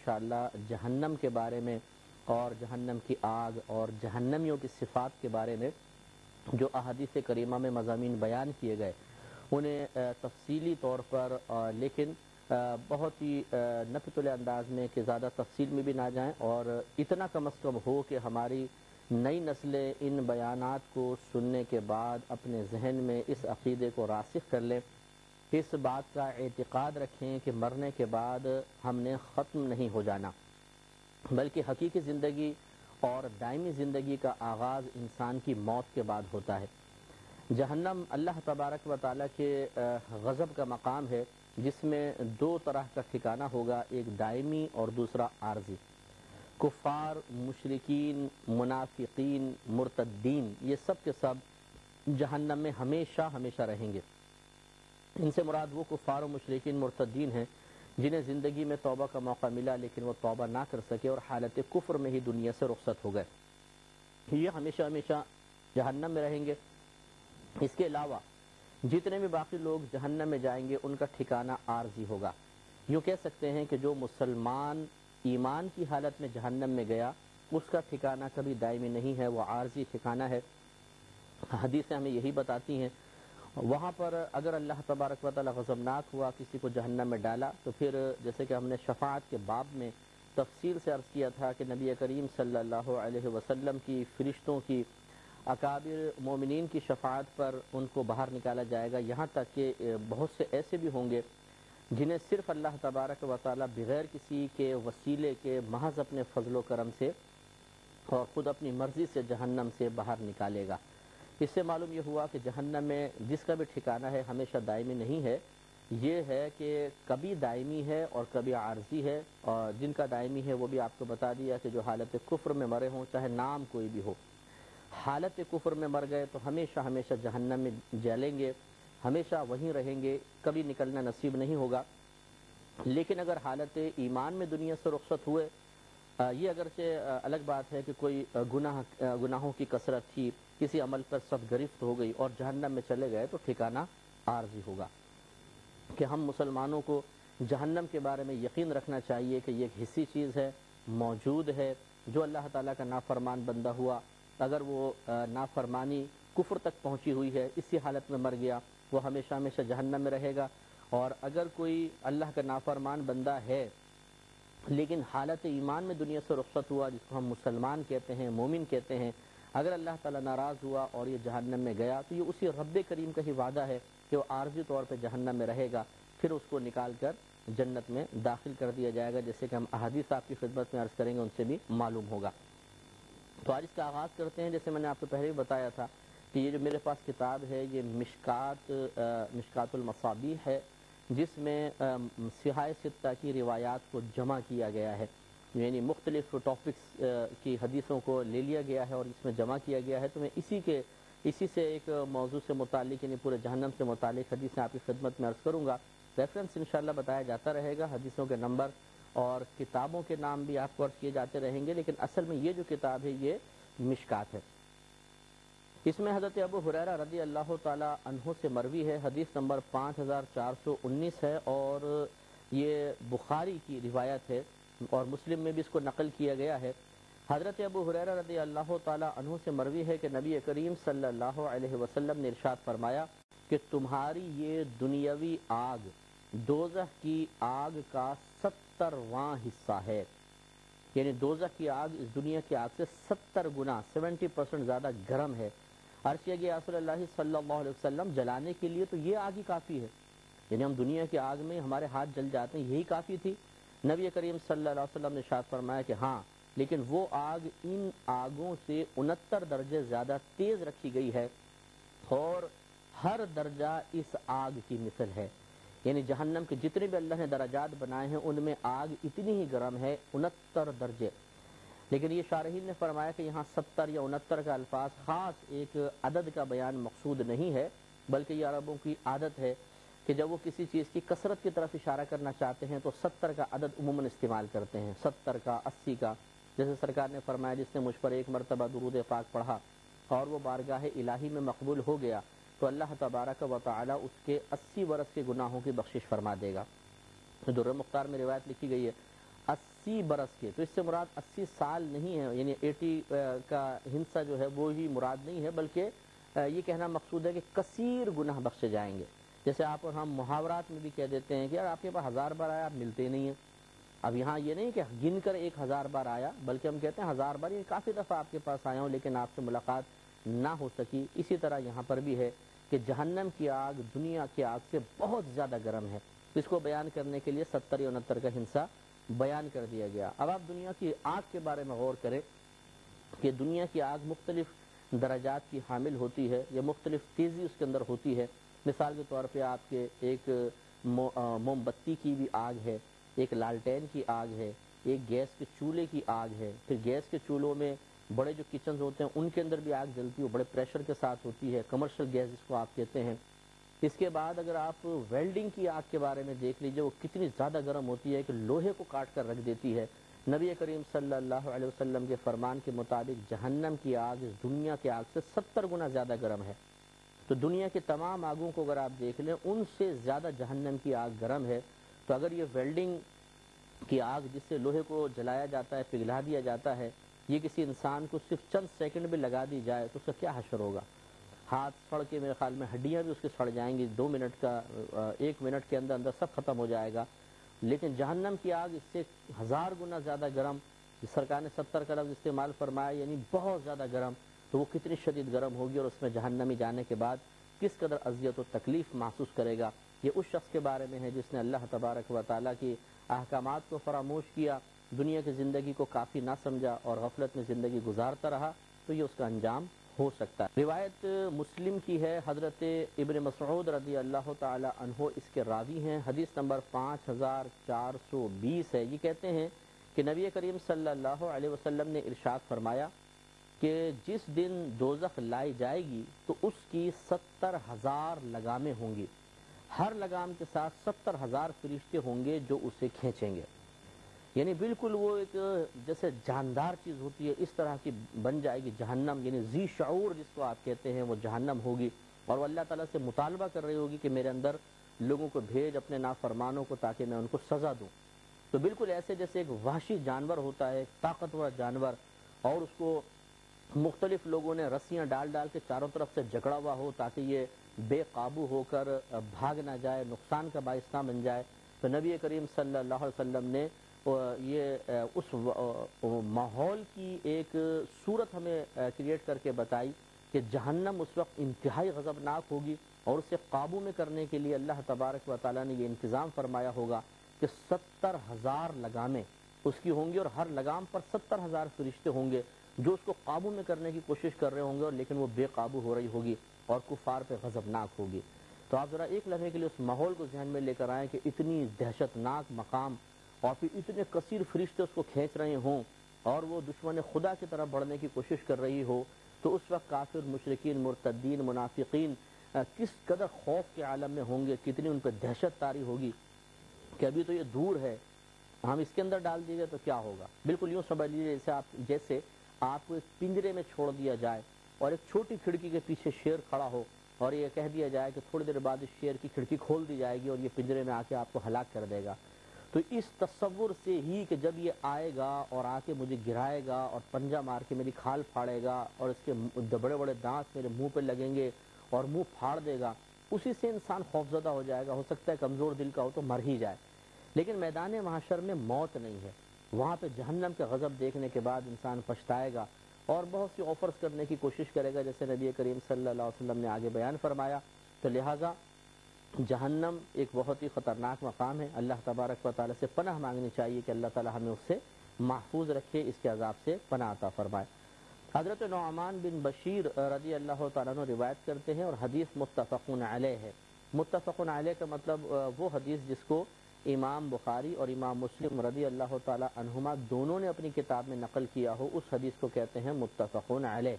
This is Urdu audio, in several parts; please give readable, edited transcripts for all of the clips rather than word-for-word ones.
انشاءاللہ جہنم کے بارے میں اور جہنم کی آگ اور جہنمیوں کی صفات کے بارے میں جو احادیث کریمہ میں مضامین بیان کیے گئے انہیں تفصیلی طور پر لیکن بہت ہی نقطۂ انداز میں کہ زیادہ تفصیل میں بھی نہ جائیں اور اتنا کم از کم ہو کہ ہماری نئی نسلیں ان بیانات کو سننے کے بعد اپنے ذہن میں اس عقیدے کو راسخ کر لیں، اس بات کا اعتقاد رکھیں کہ مرنے کے بعد ہم نے ختم نہیں ہو جانا، بلکہ حقیقی زندگی اور دائمی زندگی کا آغاز انسان کی موت کے بعد ہوتا ہے۔ جہنم اللہ تبارک و تعالیٰ کے غضب کا مقام ہے جس میں دو طرح کا ٹھکانہ ہوگا، ایک دائمی اور دوسرا عارضی۔ کفار، مشرکین، منافقین، مرتدین یہ سب کے سب جہنم میں ہمیشہ ہمیشہ رہیں گے۔ ان سے مراد وہ کفار و مشرکین مرتدین ہیں جنہیں زندگی میں توبہ کا موقع ملا لیکن وہ توبہ نہ کر سکے اور حالت کفر میں ہی دنیا سے رخصت ہو گئے، یہ ہمیشہ ہمیشہ جہنم میں رہیں گے۔ اس کے علاوہ جتنے بھی باقی لوگ جہنم میں جائیں گے ان کا ٹھکانہ عارضی ہوگا۔ یوں کہہ سکتے ہیں کہ جو مسلمان ایمان کی حالت میں جہنم میں گیا اس کا ٹھکانہ کبھی دائمی نہیں ہے، وہ عارضی ٹھکانہ ہے۔ حدیثیں ہمیں یہی بتاتی ہیں۔ وہاں پر اگر اللہ تبارک و تعالی غضبناک ہوا، کسی کو جہنم میں ڈالا، تو پھر جیسے کہ ہم نے شفاعت کے باب میں تفصیل سے عرض کیا تھا کہ نبی کریم صلی اللہ علیہ وسلم کی، فرشتوں کی، اکابر مومنین کی شفاعت پر ان کو باہر نکالا جائے گا، یہاں تک کہ بہت سے ایسے بھی ہوں گے جنہیں صرف اللہ تبارک و تعالی بغیر کسی کے وسیلے کے محض اپنے فضل و کرم سے اور خود اپنی مرضی سے جہنم سے باہر نکالے گا۔ اس سے معلوم یہ ہوا کہ جہنم میں جس کا بھی ٹھکانہ ہے ہمیشہ دائمی نہیں ہے، یہ ہے کہ کبھی دائمی ہے اور کبھی عارضی ہے، اور جن کا دائمی ہے وہ بھی آپ کو بتا دیا کہ جو حالت کفر میں مرے ہوں، چاہے نام کوئی بھی ہو، حالت کفر میں مر گئے تو ہمیشہ ہمیشہ جہنم میں جلیں گے، ہمیشہ وہیں رہیں گے، کبھی نکلنا نصیب نہیں ہوگا۔ لیکن اگر حالت ایمان میں دنیا سے رخصت ہوئے، یہ اگرچہ الگ بات ہے کہ کوئی گناہوں کی کثرت تھی، کسی عمل پر سخت گرفت ہو گئی اور جہنم میں چلے گئے، تو ٹھکانہ عارضی ہوگا۔ کہ ہم مسلمانوں کو جہنم کے بارے میں یقین رکھنا چاہیے کہ یہ ایک حصی چیز ہے، موجود ہے۔ جو اللہ تعالیٰ کا نافرمان بندہ ہوا، اگر وہ نافرمانی کفر تک پہنچی ہوئی ہے، اسی حالت میں مر گیا، وہ ہمیشہ ہمیشہ جہنم میں رہے گا۔ اور اگر کوئی اللہ کا نافرمان بندہ ہے لیکن حالت ایمان میں دنیا سے رخصت ہوا، جس کو ہم مسلمان کہتے ہیں، مومن کہتے ہیں، اگر اللہ تعالیٰ ناراض ہوا اور یہ جہنم میں گیا تو یہ اسی رب کریم کا ہی وعدہ ہے کہ وہ عارضی طور پہ جہنم میں رہے گا، پھر اس کو نکال کر جنت میں داخل کر دیا جائے گا، جیسے کہ ہم احادیث آپ کی خدمت میں عرض کریں گے ان سے بھی معلوم ہوگا۔ تو آج اس کا آغاز کرتے ہیں۔ جیسے میں نے آپ کو پہلے بھی بتایا تھا کہ یہ جو میرے پاس کتاب ہے یہ مشکات المصابیح ہے، جس میں صحاح ستہ کی روایات کو جمع کیا گیا ہے، یعنی مختلف ٹاپکس کی حدیثوں کو لے لیا گیا ہے اور اس میں جمع کیا گیا ہے۔ تو میں اسی سے ایک موضوع سے متعلق یعنی پورے جہنم سے متعلق حدیثیں آپ کی خدمت میں عرض کروں گا۔ ریفرنس انشاءاللہ بتایا جاتا رہے گا، حدیثوں کے نمبر اور کتابوں کے نام بھی آپ کو عرض کیے جاتے رہیں گے، لیکن اصل میں یہ جو کتاب ہے یہ مشکات ہے۔ اس میں حضرت ابو ہریرہ رضی اللہ تعالی عنہ سے مروی ہے، حدیث نمبر 5419 ہے، اور یہ بخاری کی روایت ہے اور مسلم میں بھی اس کو نقل کیا گیا ہے۔ حضرت ابو ہریرہ رضی اللہ تعالی عنہ سے مروی ہے کہ نبی کریم صلی اللہ علیہ وسلم نے ارشاد فرمایا کہ تمہاری یہ دنیاوی آگ دوزخ کی آگ کا 70واں حصہ ہے، یعنی دوزخ کی آگ اس دنیا کی آگ سے 70 گنا 70% زیادہ گرم ہے۔ عرض کیا گیا رسول اللہ صلی اللہ علیہ وسلم جلانے کے لیے تو یہ آگ ہی کافی ہے، یعنی ہم دنیا کی آگ میں ہمارے ہاتھ جل جاتے ہیں، یہی کافی تھی؟ نبی کریم صلی اللہ علیہ وسلم نے ارشاد فرمایا کہ ہاں، لیکن وہ آگ ان آگوں سے 69 درجے زیادہ تیز رکھی گئی ہے اور ہر درجہ اس آگ کی مثل ہے، یعنی جہنم کے جتنے بھی اللہ نے درجات بنائے ہیں ان میں آگ اتنی ہی گرم ہے، 69 درجے۔ لیکن یہ شارحین نے فرمایا کہ یہاں 70 یا 69 کا الفاظ خاص ایک عدد کا بیان مقصود نہیں ہے، بلکہ یہ عربوں کی عادت ہے کہ جب وہ کسی چیز کی کثرت کی طرف اشارہ کرنا چاہتے ہیں تو 70 کا عدد عموماً استعمال کرتے ہیں، 70 کا، 80 کا۔ جیسے سرکار نے فرمایا جس نے مجھ پر ایک مرتبہ درود پاک پڑھا اور وہ بارگاہ الہی میں مقبول ہو گیا تو اللہ تبارک و تعالی اس کے 80 برس کے گناہوں کی بخشش فرما دے گا۔ در مختار میں روایت لکھی گئی ہے 80 80 برس کے، تو اس سے مراد 80 سال نہیں ہے، یعنی 80 کا ہنسا جو ہے وہ ہی مراد نہیں ہے، بلکہ یہ کہنا مقصود ہے کہ کثیر گناہ بخشے جائیں گے۔ جیسے آپ اور ہم محاورات میں بھی کہہ دیتے ہیں کہ یار آپ کے پاس 1000 بار آیا، آپ ملتے نہیں ہیں۔ اب یہاں یہ نہیں کہ گن کر 1000 بار آیا، بلکہ ہم کہتے ہیں 1000 بار، یہ کافی دفعہ آپ کے پاس آیا ہوں لیکن آپ سے ملاقات نہ ہو سکی۔ اسی طرح یہاں پر بھی ہے کہ جہنم کی آگ دنیا کی آگ سے بہت زیادہ گرم ہے۔ اس کو بیان کرنے کے لیے 70 یا 69 کا ہنسا بیان کر دیا گیا۔ اب آپ دنیا کی آگ کے بارے میں غور کریں کہ دنیا کی آگ مختلف درجات کی حامل ہوتی ہے، یا مختلف تیزی اس کے اندر ہوتی ہے۔ مثال کے طور پہ آپ کے ایک موم بتی کی بھی آگ ہے، ایک لالٹین کی آگ ہے، ایک گیس کے چولہے کی آگ ہے، پھر گیس کے چولہوں میں بڑے جو کچنز ہوتے ہیں ان کے اندر بھی آگ جلتی ہے، وہ بڑے پریشر کے ساتھ ہوتی ہے، کمرشل گیس جس کو آپ کہتے ہیں۔ اس کے بعد اگر آپ ویلڈنگ کی آگ کے بارے میں دیکھ لیجئے، وہ کتنی زیادہ گرم ہوتی ہے کہ لوہے کو کاٹ کر رکھ دیتی ہے۔ نبی کریم صلی اللہ علیہ وسلم کے فرمان کے مطابق جہنم کی آگ اس دنیا کی آگ سے 70 گنا زیادہ گرم ہے۔ تو دنیا کی تمام آگوں کو اگر آپ دیکھ لیں، ان سے زیادہ جہنم کی آگ گرم ہے۔ تو اگر یہ ویلڈنگ کی آگ جس سے لوہے کو جلایا جاتا ہے، پگھلا دیا جاتا ہے، یہ کسی انسان کو صرف چند سیکنڈ بھی لگا دی جائے تو اس کا کیا حشر ہوگا؟ ہاتھ سڑ کے میرے خیال میں ہڈیاں بھی اس کے سڑ جائیں گی، 2 منٹ کا 1 منٹ کے اندر اندر سب ختم ہو جائے گا۔ لیکن جہنم کی آگ اس سے 1000 گنا زیادہ گرم، سرکار نے 70 کا لفظ استعمال فرمایا، یعنی بہت زیادہ گرم۔ تو وہ کتنی شدید گرم ہوگی، اور اس میں جہنمی جانے کے بعد کس قدر اذیت و تکلیف محسوس کرے گا۔ یہ اس شخص کے بارے میں ہے جس نے اللہ تبارک و تعالیٰ کی احکامات کو فراموش کیا، دنیا کی زندگی کو کافی نہ سمجھا اور غفلت میں زندگی گزارتا رہا، تو یہ اس کا انجام ہو سکتا ہے۔ روایت مسلم کی ہے، حضرت ابن مسعود رضی اللہ تعالی عنہ اس کے راوی ہیں، حدیث نمبر 5420 ہے۔ یہ کہتے ہیں کہ نبی کریم صلی اللہ علیہ وسلم نے ارشاد فرمایا کہ جس دن دوزخ لائی جائے گی تو اس کی 70,000 لگامیں ہوں گی، ہر لگام کے ساتھ 70,000 فرشتے ہوں گے جو اسے کھینچیں گے، یعنی بالکل وہ ایک جیسے جاندار چیز ہوتی ہے اس طرح کی بن جائے گی جہنم، یعنی ذی شعور جس کو آپ کہتے ہیں، وہ جہنم ہوگی، اور وہ اللہ تعالیٰ سے مطالبہ کر رہی ہوگی کہ میرے اندر لوگوں کو بھیج اپنے نافرمانوں کو تاکہ میں ان کو سزا دوں۔ تو بالکل ایسے جیسے ایک وحشی جانور ہوتا ہے، طاقتور جانور، اور اس کو مختلف لوگوں نے رسیاں ڈال ڈال کے چاروں طرف سے جکڑا ہوا ہو تاکہ یہ بے قابو ہو کر بھاگ نہ جائے، نقصان کا باعث نہ بن جائے۔ تو نبی کریم صلی اللہ علیہ وسلم نے یہ اس ماحول کی ایک صورت ہمیں کریٹ کر کے بتائی کہ جہنم اس وقت انتہائی غضبناک ہوگی، اور اسے قابو میں کرنے کے لیے اللہ تبارک و تعالیٰ نے یہ انتظام فرمایا ہوگا کہ 70,000 لگامیں اس کی ہوں گی، اور ہر لگام پر 70,000 فرشتے ہوں گے جو اس کو قابو میں کرنے کی کوشش کر رہے ہوں گے، اور لیکن وہ بے قابو ہو رہی ہوگی اور کفار پہ غضبناک ہوگی۔ تو آپ ذرا ایک لمحے کے لیے اس ماحول کو ذہن میں لے کر آئیں کہ اتنی دہشت ناک مقام، اور پھر اتنے کثیر فرشتے اس کو کھینچ رہے ہوں، اور وہ دشمن خدا کی طرف بڑھنے کی کوشش کر رہی ہو، تو اس وقت کافر، مشرکین، مرتدین، منافقین کس قدر خوف کے عالم میں ہوں گے، کتنی ان پہ دہشت طاری ہوگی کہ ابھی تو یہ دور ہے، ہم اس کے اندر ڈال دیے گئے تو کیا ہوگا۔ بالکل یوں سمجھ لیجیے جیسے آپ کو ایک پنجرے میں چھوڑ دیا جائے، اور ایک چھوٹی کھڑکی کے پیچھے شیر کھڑا ہو، اور یہ کہہ دیا جائے کہ تھوڑی دیر بعد اس شیر کی کھڑکی کھول دی جائے گی اور یہ پنجرے میں آ کے آپ کو ہلاک کر دے گا۔ تو اس تصور سے ہی کہ جب یہ آئے گا اور آ کے مجھے گرائے گا اور پنجہ مار کے میری کھال پھاڑے گا، اور اس کے بڑے بڑے دانت میرے منہ پہ لگیں گے اور منہ پھاڑ دے گا، اسی سے انسان خوفزدہ ہو جائے گا۔ ہو سکتا ہے کمزور دل کا ہو تو مر ہی جائے، لیکن میدان محشر میں موت نہیں ہے، وہاں پہ جہنم کے غضب دیکھنے کے بعد انسان پچھتائے گا اور بہت سی آفرز کرنے کی کوشش کرے گا، جیسے نبی کریم صلی اللہ علیہ وسلم نے آگے بیان فرمایا۔ تو لہٰذا جہنم ایک بہت ہی خطرناک مقام ہے، اللہ تبارک و تعالیٰ سے پناہ مانگنی چاہیے کہ اللہ تعالیٰ ہمیں اس سے محفوظ رکھے، اس کے عذاب سے پناہ عطا فرمائے۔ حضرت نعمان بن بشیر رضی اللہ تعالیٰ عنہ روایت کرتے ہیں، اور حدیث متفق علیہ ہے۔ متفق علیہ کا مطلب وہ حدیث جس کو امام بخاری اور امام مسلم رضی اللہ تعالیٰ عنہما دونوں نے اپنی کتاب میں نقل کیا ہو، اس حدیث کو کہتے ہیں متفق علیہ۔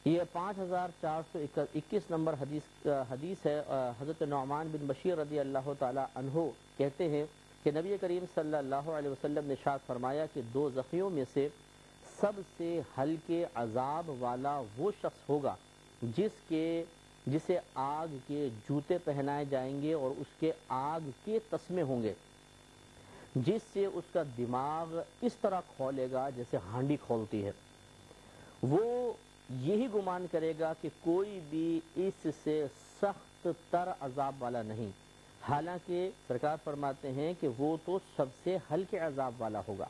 یہ 5421 نمبر حدیث ہے۔ حضرت نعمان بن بشیر رضی اللہ تعالیٰ عنہ کہتے ہیں کہ نبی کریم صلی اللہ علیہ وسلم نے ارشاد فرمایا کہ دو زخیوں میں سے سب سے ہلکے عذاب والا وہ شخص ہوگا جسے آگ کے جوتے پہنائے جائیں گے اور اس کے آگ کے تسمے ہوں گے۔ جس سے اس کا دماغ اس طرح کھولے گا جیسے ہانڈی کھولتی ہے۔ وہ یہی گمان کرے گا کہ کوئی بھی اس سے سخت تر عذاب والا نہیں، حالانکہ سرکار فرماتے ہیں کہ وہ تو سب سے ہلکے عذاب والا ہوگا۔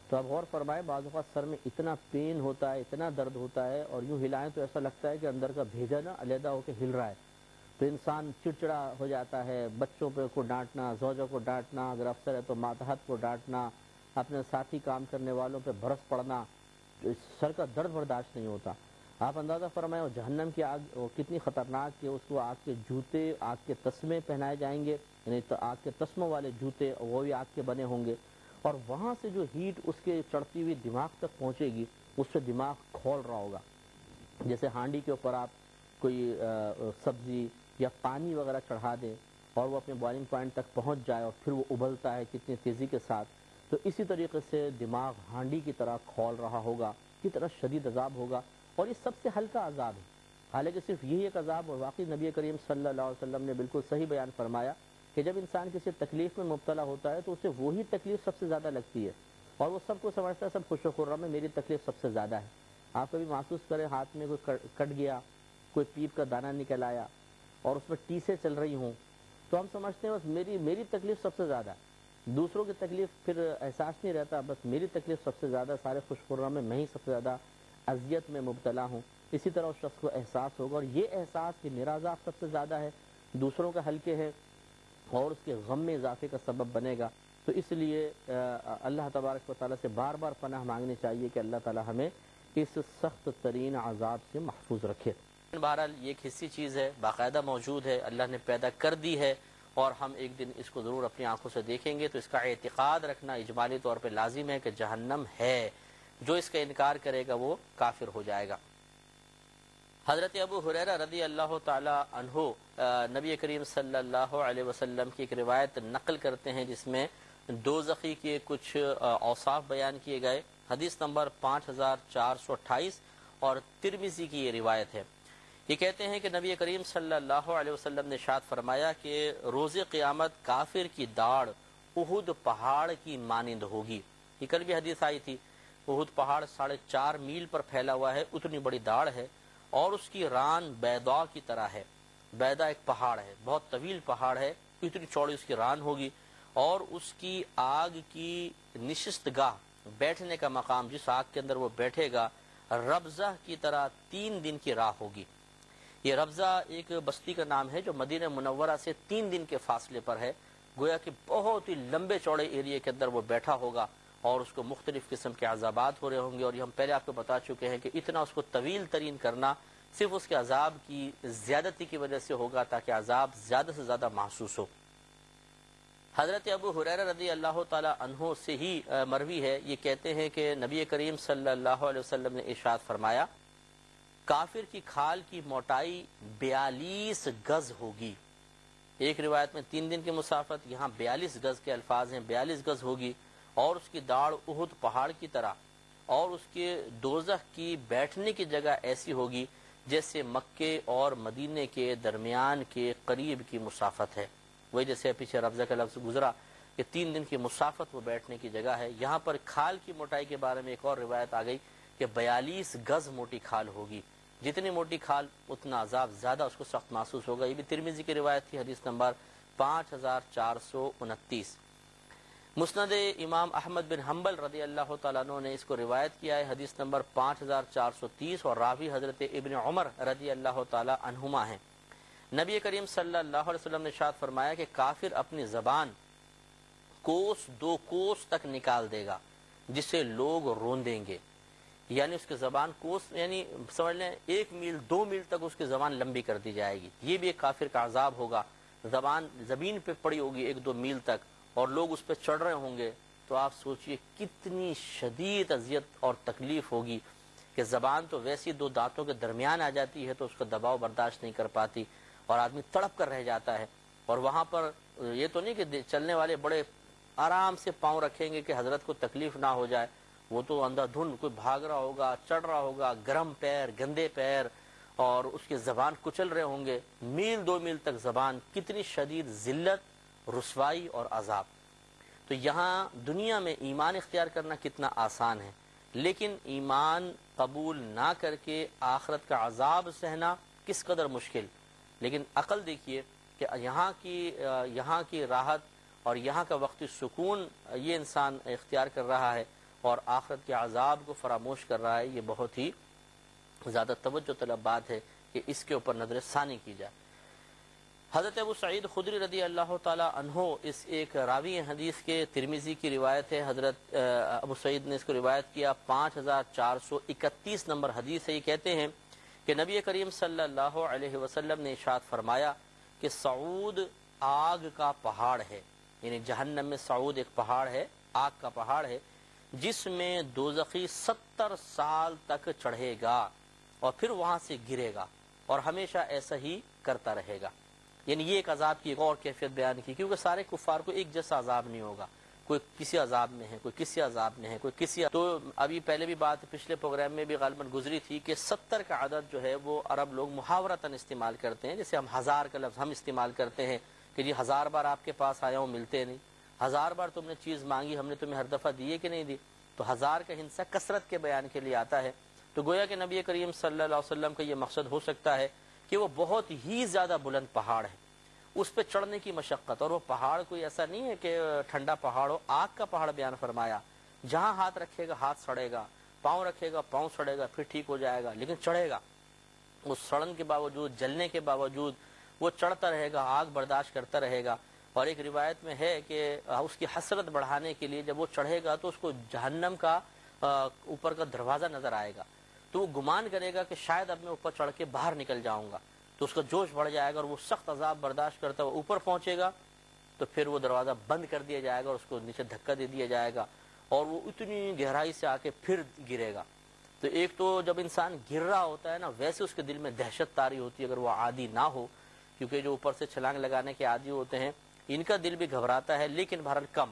تو آپ غور فرمائیں، بعض اوقات سر میں اتنا پین ہوتا ہے، اتنا درد ہوتا ہے، اور یوں ہلائیں تو ایسا لگتا ہے کہ اندر کا بھیجا نا علیحدہ ہو کے ہل رہا ہے، تو انسان چڑچڑا ہو جاتا ہے۔ بچوں پہ کو ڈانٹنا، زوجوں کو ڈانٹنا، اگر افسر ہے تو ماتحت کو ڈانٹنا، اپنے ساتھی کام کرنے والوں پہ برس پڑنا، سر کا درد برداشت نہیں ہوتا۔ آپ اندازہ فرمائیں وہ جہنم کی آگ وہ کتنی خطرناک کہ اس کو آگ کے جوتے، آگ کے تسمے پہنائے جائیں گے، یعنی آگ کے تسموں والے جوتے، وہ بھی آگ کے بنے ہوں گے، اور وہاں سے جو ہیٹ اس کے چڑھتی ہوئی دماغ تک پہنچے گی، اس سے دماغ کھول رہا ہوگا۔ جیسے ہانڈی کے اوپر آپ کوئی سبزی یا پانی وغیرہ چڑھا دیں اور وہ اپنے بوائلنگ پوائنٹ تک پہنچ جائے اور پھر وہ ابلتا ہے کتنی تیزی کے ساتھ، تو اسی طریقے سے دماغ ہانڈی کی طرح کھول رہا ہوگا، کتنا شدید عذاب ہوگا، اور یہ سب سے ہلکا عذاب ہے۔ حالانکہ صرف یہی ایک عذاب، اور واقعی نبی کریم صلی اللہ علیہ وسلم نے بالکل صحیح بیان فرمایا کہ جب انسان کسی تکلیف میں مبتلا ہوتا ہے تو اسے وہی تکلیف سب سے زیادہ لگتی ہے، اور وہ سب کو سمجھتا ہے سب خوش و خرم ہے، میری تکلیف سب سے زیادہ ہے۔ آپ کبھی محسوس کریں ہاتھ میں کوئی کٹ گیا، کوئی پیپ کا دانہ نکل آیا اور اس میں ٹیسیں چل رہی ہوں، تو ہم سمجھتے ہیں بس میری تکلیف سب سے زیادہ ہے، دوسروں کی تکلیف پھر احساس نہیں رہتا، بس میری تکلیف سب سے زیادہ، سارے خوش خرم میں ہی سب سے زیادہ اذیت میں مبتلا ہوں۔ اسی طرح اس شخص کو احساس ہوگا، اور یہ احساس کہ میرا عذاب سب سے زیادہ ہے، دوسروں کا ہلکے ہے، اور اس کے غم میں اضافے کا سبب بنے گا۔ تو اس لیے اللہ تبارک و تعالیٰ سے بار بار پناہ مانگنی چاہیے کہ اللہ تعالیٰ ہمیں اس سخت ترین عذاب سے محفوظ رکھے۔ بہرحال یہ ایک حصی چیز ہے، باقاعدہ موجود ہے، اللہ نے پیدا کر دی ہے، اور ہم ایک دن اس کو ضرور اپنی آنکھوں سے دیکھیں گے، تو اس کا اعتقاد رکھنا اجمالی طور پہ لازم ہے کہ جہنم ہے، جو اس کا انکار کرے گا وہ کافر ہو جائے گا۔ حضرت ابو ہریرہ رضی اللہ تعالی عنہ نبی کریم صلی اللہ علیہ وسلم کی ایک روایت نقل کرتے ہیں جس میں دوزخی کے کچھ اوصاف بیان کیے گئے۔ حدیث نمبر 5428 اور ترمذی کی یہ روایت ہے۔ یہ کہتے ہیں کہ نبی کریم صلی اللہ علیہ وسلم نے ارشاد فرمایا کہ روز قیامت کافر کی داڑھ احد پہاڑ کی مانند ہوگی۔ یہ کل بھی حدیث آئی تھی، احد پہاڑ 4.5 میل پر پھیلا ہوا ہے، اتنی بڑی داڑھ ہے، اور اس کی ران بیضاء کی طرح ہے۔ بیضاء ایک پہاڑ ہے، بہت طویل پہاڑ ہے، اتنی چوڑی اس کی ران ہوگی، اور اس کی آگ کی نشست گاہ، بیٹھنے کا مقام، جس آگ کے اندر وہ بیٹھے گا، ربضہ کی طرح 3 دن کی راہ ہوگی۔ یہ ربضہ ایک بستی کا نام ہے جو مدینہ منورہ سے 3 دن کے فاصلے پر ہے، گویا کہ بہت ہی لمبے چوڑے ایریے کے اندر وہ بیٹھا ہوگا، اور اس کو مختلف قسم کے عذابات ہو رہے ہوں گے، اور یہ ہم پہلے آپ کو بتا چکے ہیں کہ اتنا اس کو طویل ترین کرنا صرف اس کے عذاب کی زیادتی کی وجہ سے ہوگا تاکہ عذاب زیادہ سے زیادہ محسوس ہو۔ حضرت ابو ہریرہ رضی اللہ تعالی عنہ سے ہی مروی ہے، یہ کہتے ہیں کہ نبی کریم صلی اللہ علیہ وسلم نے ارشاد فرمایا کافر کی کھال کی موٹائی 42 گز ہوگی۔ ایک روایت میں 3 دن کی مسافت، یہاں 42 گز کے الفاظ ہیں، 42 گز ہوگی، اور اس کی داڑھ احد پہاڑ کی طرح، اور اس کے دوزخ کی بیٹھنے کی جگہ ایسی ہوگی جیسے مکے اور مدینے کے درمیان کے قریب کی مسافت ہے۔ وہی جیسے پیچھے ربضہ کا لفظ گزرا کہ 3 دن کی مسافت وہ بیٹھنے کی جگہ ہے، یہاں پر کھال کی موٹائی کے بارے میں ایک اور روایت آ گئی کہ 42 گز موٹی کھال ہوگی۔ جتنی موٹی کھال اتنا عذاب زیادہ اس کو سخت محسوس ہوگا۔ یہ بھی ترمذی کی روایت تھی، حدیث نمبر 5429۔ مسند امام احمد بن حنبل رضی اللہ تعالیٰ عنہ نے اس کو روایت کیا ہے، حدیث نمبر 5430، اور راوی حضرت ابن عمر رضی اللہ تعالیٰ عنہما ہیں۔ نبی کریم صلی اللہ علیہ وسلم نے ارشاد فرمایا کہ کافر اپنی زبان کوس 2 کوس تک نکال دے گا جس سے لوگ روندیں گے، یعنی اس کی زبان کوس یعنی سمجھ لیں 1 میل 2 میل تک اس کی زبان لمبی کر دی جائے گی۔ یہ بھی ایک کافر کا عذاب ہوگا، زبان زمین پہ پڑی ہوگی 1-2 میل تک، اور لوگ اس پہ چڑھ رہے ہوں گے، تو آپ سوچئے کتنی شدید اذیت اور تکلیف ہوگی کہ زبان تو ویسی 2 دانتوں کے درمیان آ جاتی ہے تو اس کا دباؤ برداشت نہیں کر پاتی، اور آدمی تڑپ کر رہ جاتا ہے۔ اور وہاں پر یہ تو نہیں کہ چلنے والے بڑے آرام سے پاؤں رکھیں گے کہ حضرت کو تکلیف نہ ہو جائے، وہ تو اندھا دھند کوئی بھاگ رہا ہوگا، چڑھ رہا ہوگا، گرم پیر، گندے پیر، اور اس کی زبان کچل رہے ہوں گے، میل 2 میل تک زبان، کتنی شدید ذلت، رسوائی اور عذاب۔ تو یہاں دنیا میں ایمان اختیار کرنا کتنا آسان ہے، لیکن ایمان قبول نہ کر کے آخرت کا عذاب سہنا کس قدر مشکل۔ لیکن عقل دیکھیے کہ یہاں کی راحت اور یہاں کا وقتی سکون یہ انسان اختیار کر رہا ہے اور آخرت کے عذاب کو فراموش کر رہا ہے۔ یہ بہت ہی زیادہ توجہ طلب بات ہے کہ اس کے اوپر نظر ثانی کی جائے۔ حضرت ابو سعید خدری رضی اللہ تعالی عنہ اس ایک راوی حدیث کے، ترمذی کی روایت ہے، حضرت ابو سعید نے اس کو روایت کیا، 5431 نمبر حدیث ہے۔ یہ کہتے ہیں کہ نبی کریم صلی اللہ علیہ وسلم نے ارشاد فرمایا کہ سعود آگ کا پہاڑ ہے، یعنی جہنم میں سعود ایک پہاڑ ہے، آگ کا پہاڑ ہے، جس میں دوزخی 70 سال تک چڑھے گا اور پھر وہاں سے گرے گا اور ہمیشہ ایسا ہی کرتا رہے گا۔ یعنی یہ ایک عذاب کی ایک اور کیفیت بیان کی، کیونکہ سارے کفار کو ایک جیسا عذاب نہیں ہوگا، کوئی کسی عذاب میں ہے، کوئی کسی عذاب میں ہے، کوئی کسی تو ابھی پہلے بھی بات پچھلے پروگرام میں بھی غالباً گزری تھی کہ 70 کا عدد جو ہے وہ عرب لوگ محاورتاً استعمال کرتے ہیں، جیسے ہم 1000 کا لفظ ہم استعمال کرتے ہیں کہ جی 1000 بار آپ کے پاس آیا ہوں ملتے نہیں، 1000 بار تم نے چیز مانگی ہم نے تمہیں ہر دفعہ دیے کہ نہیں دی، تو 1000 کا ہندسہ کثرت کے بیان کے لیے آتا ہے۔ تو گویا کہ نبی کریم صلی اللہ علیہ وسلم کا یہ مقصد ہو سکتا ہے کہ وہ بہت ہی زیادہ بلند پہاڑ ہے، اس پہ چڑھنے کی مشقت، اور وہ پہاڑ کوئی ایسا نہیں ہے کہ ٹھنڈا پہاڑ ہو، آگ کا پہاڑ بیان فرمایا، جہاں ہاتھ رکھے گا ہاتھ سڑے گا، پاؤں رکھے گا پاؤں سڑے گا، پھر ٹھیک ہو جائے گا، لیکن چڑھے گا، اس سڑن کے باوجود، جلنے کے باوجود وہ چڑھتا رہے گا، آگ برداشت کرتا رہے گا۔ اور ایک روایت میں ہے کہ اس کی حسرت بڑھانے کے لیے جب وہ چڑھے گا تو اس کو جہنم کا اوپر کا دروازہ نظر آئے گا، تو وہ گمان کرے گا کہ شاید اب میں اوپر چڑھ کے باہر نکل جاؤں گا، تو اس کا جوش بڑھ جائے گا اور وہ سخت عذاب برداشت کرتا ہوا اوپر پہنچے گا، تو پھر وہ دروازہ بند کر دیا جائے گا اور اس کو نیچے دھکا دے دیا جائے گا اور وہ اتنی گہرائی سے آ کے پھر گرے گا۔ تو ایک تو جب انسان گر رہا ہوتا ہے نا، ویسے اس کے دل میں دہشت طاری ہوتی ہے اگر وہ عادی نہ ہو، کیونکہ جو اوپر سے چھلانگ لگانے کے عادی ہوتے ہیں ان کا دل بھی گھبراتا ہے، لیکن بہرحال کم،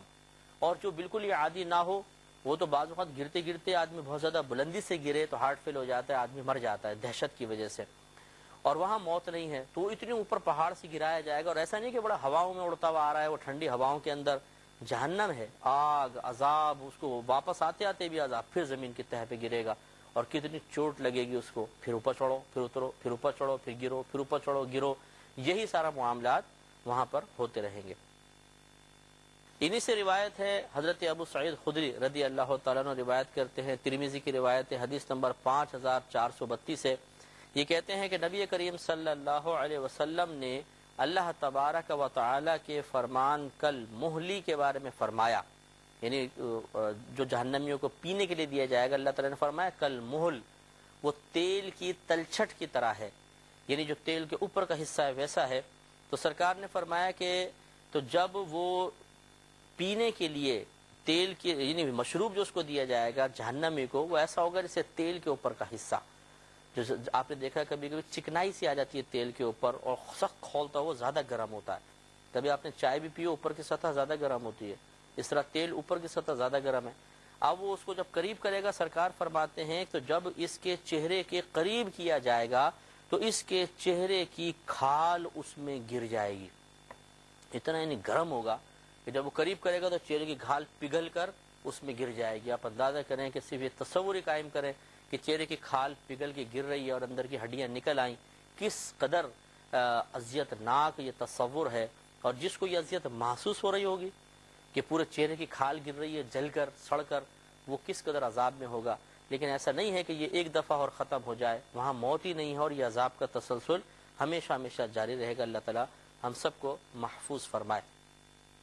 اور جو بالکل ہی عادی نہ ہو وہ تو بعض اوقات گرتے گرتے آدمی بہت زیادہ بلندی سے گرے تو ہارٹ فیل ہو جاتا ہے، آدمی مر جاتا ہے دہشت کی وجہ سے، اور وہاں موت نہیں ہے تو وہ اتنے اوپر پہاڑ سے گرایا جائے گا، اور ایسا نہیں کہ بڑا ہواؤں میں اڑتا ہوا آ رہا ہے، وہ ٹھنڈی ہواؤں کے اندر جہنم ہے، آگ عذاب، اس کو واپس آتے آتے بھی عذاب، پھر زمین کی تہہ پہ گرے گا اور کتنی چوٹ لگے گی اس کو، پھر اوپر چڑھو پھر اترو، پھر اوپر چڑھو پھر گرو، پھر اوپر چڑھو گرو، یہی سارا معاملات وہاں پر ہوتے رہیں گے۔ انہی سے روایت ہے، حضرت ابو سعید خدری رضی اللہ تعالیٰ عنہ روایت کرتے ہیں، ترمذی کی روایت ہے، حدیث نمبر 5432 ہے، یہ کہتے ہیں کہ نبی کریم صلی اللہ علیہ وسلم نے اللہ تبارک و تعالی کے فرمان کل مہلی کے بارے میں فرمایا، یعنی جو جہنمیوں کو پینے کے لیے دیا جائے گا، اللہ تعالیٰ نے فرمایا کل مہل، وہ تیل کی تلچھٹ کی طرح ہے، یعنی جو تیل کے اوپر کا حصہ ہے ویسا ہے۔ تو سرکار نے فرمایا کہ تو جب وہ پینے کے لیے تیل کی یعنی مشروب جو اس کو دیا جائے گا جہنمی کو، وہ ایسا ہوگا جیسے تیل کے اوپر کا حصہ، جو آپ نے دیکھا کبھی کبھی چکنائی سی آ جاتی ہے تیل کے اوپر اور سخت کھولتا ہوا زیادہ گرم ہوتا ہے، کبھی آپ نے چائے بھی پی اوپر کی سطح زیادہ گرم ہوتی ہے، اس طرح تیل اوپر کی سطح زیادہ گرم ہے۔ اب وہ اس کو جب قریب کرے گا، سرکار فرماتے ہیں تو جب اس کے چہرے کے قریب کیا جائے گا تو اس کے چہرے کی کھال اس میں گر جائے گی، اتنا یعنی گرم ہوگا کہ جب وہ قریب کرے گا تو چہرے کی کھال پگھل کر اس میں گر جائے گی۔ آپ اندازہ کریں کہ صرف یہ تصور ہی قائم کریں کہ چہرے کی کھال پگھل کے گر رہی ہے اور اندر کی ہڈیاں نکل آئیں، کس قدر اذیت ناک یہ تصور ہے، اور جس کو یہ اذیت محسوس ہو رہی ہوگی کہ پورے چہرے کی کھال گر رہی ہے جل کر سڑ کر، وہ کس قدر عذاب میں ہوگا۔ لیکن ایسا نہیں ہے کہ یہ ایک دفعہ اور ختم ہو جائے، وہاں موت ہی نہیں ہے اور یہ عذاب کا تسلسل ہمیشہ ہمیشہ جاری رہے گا۔ اللہ تعالی ہم سب کو محفوظ فرمائے۔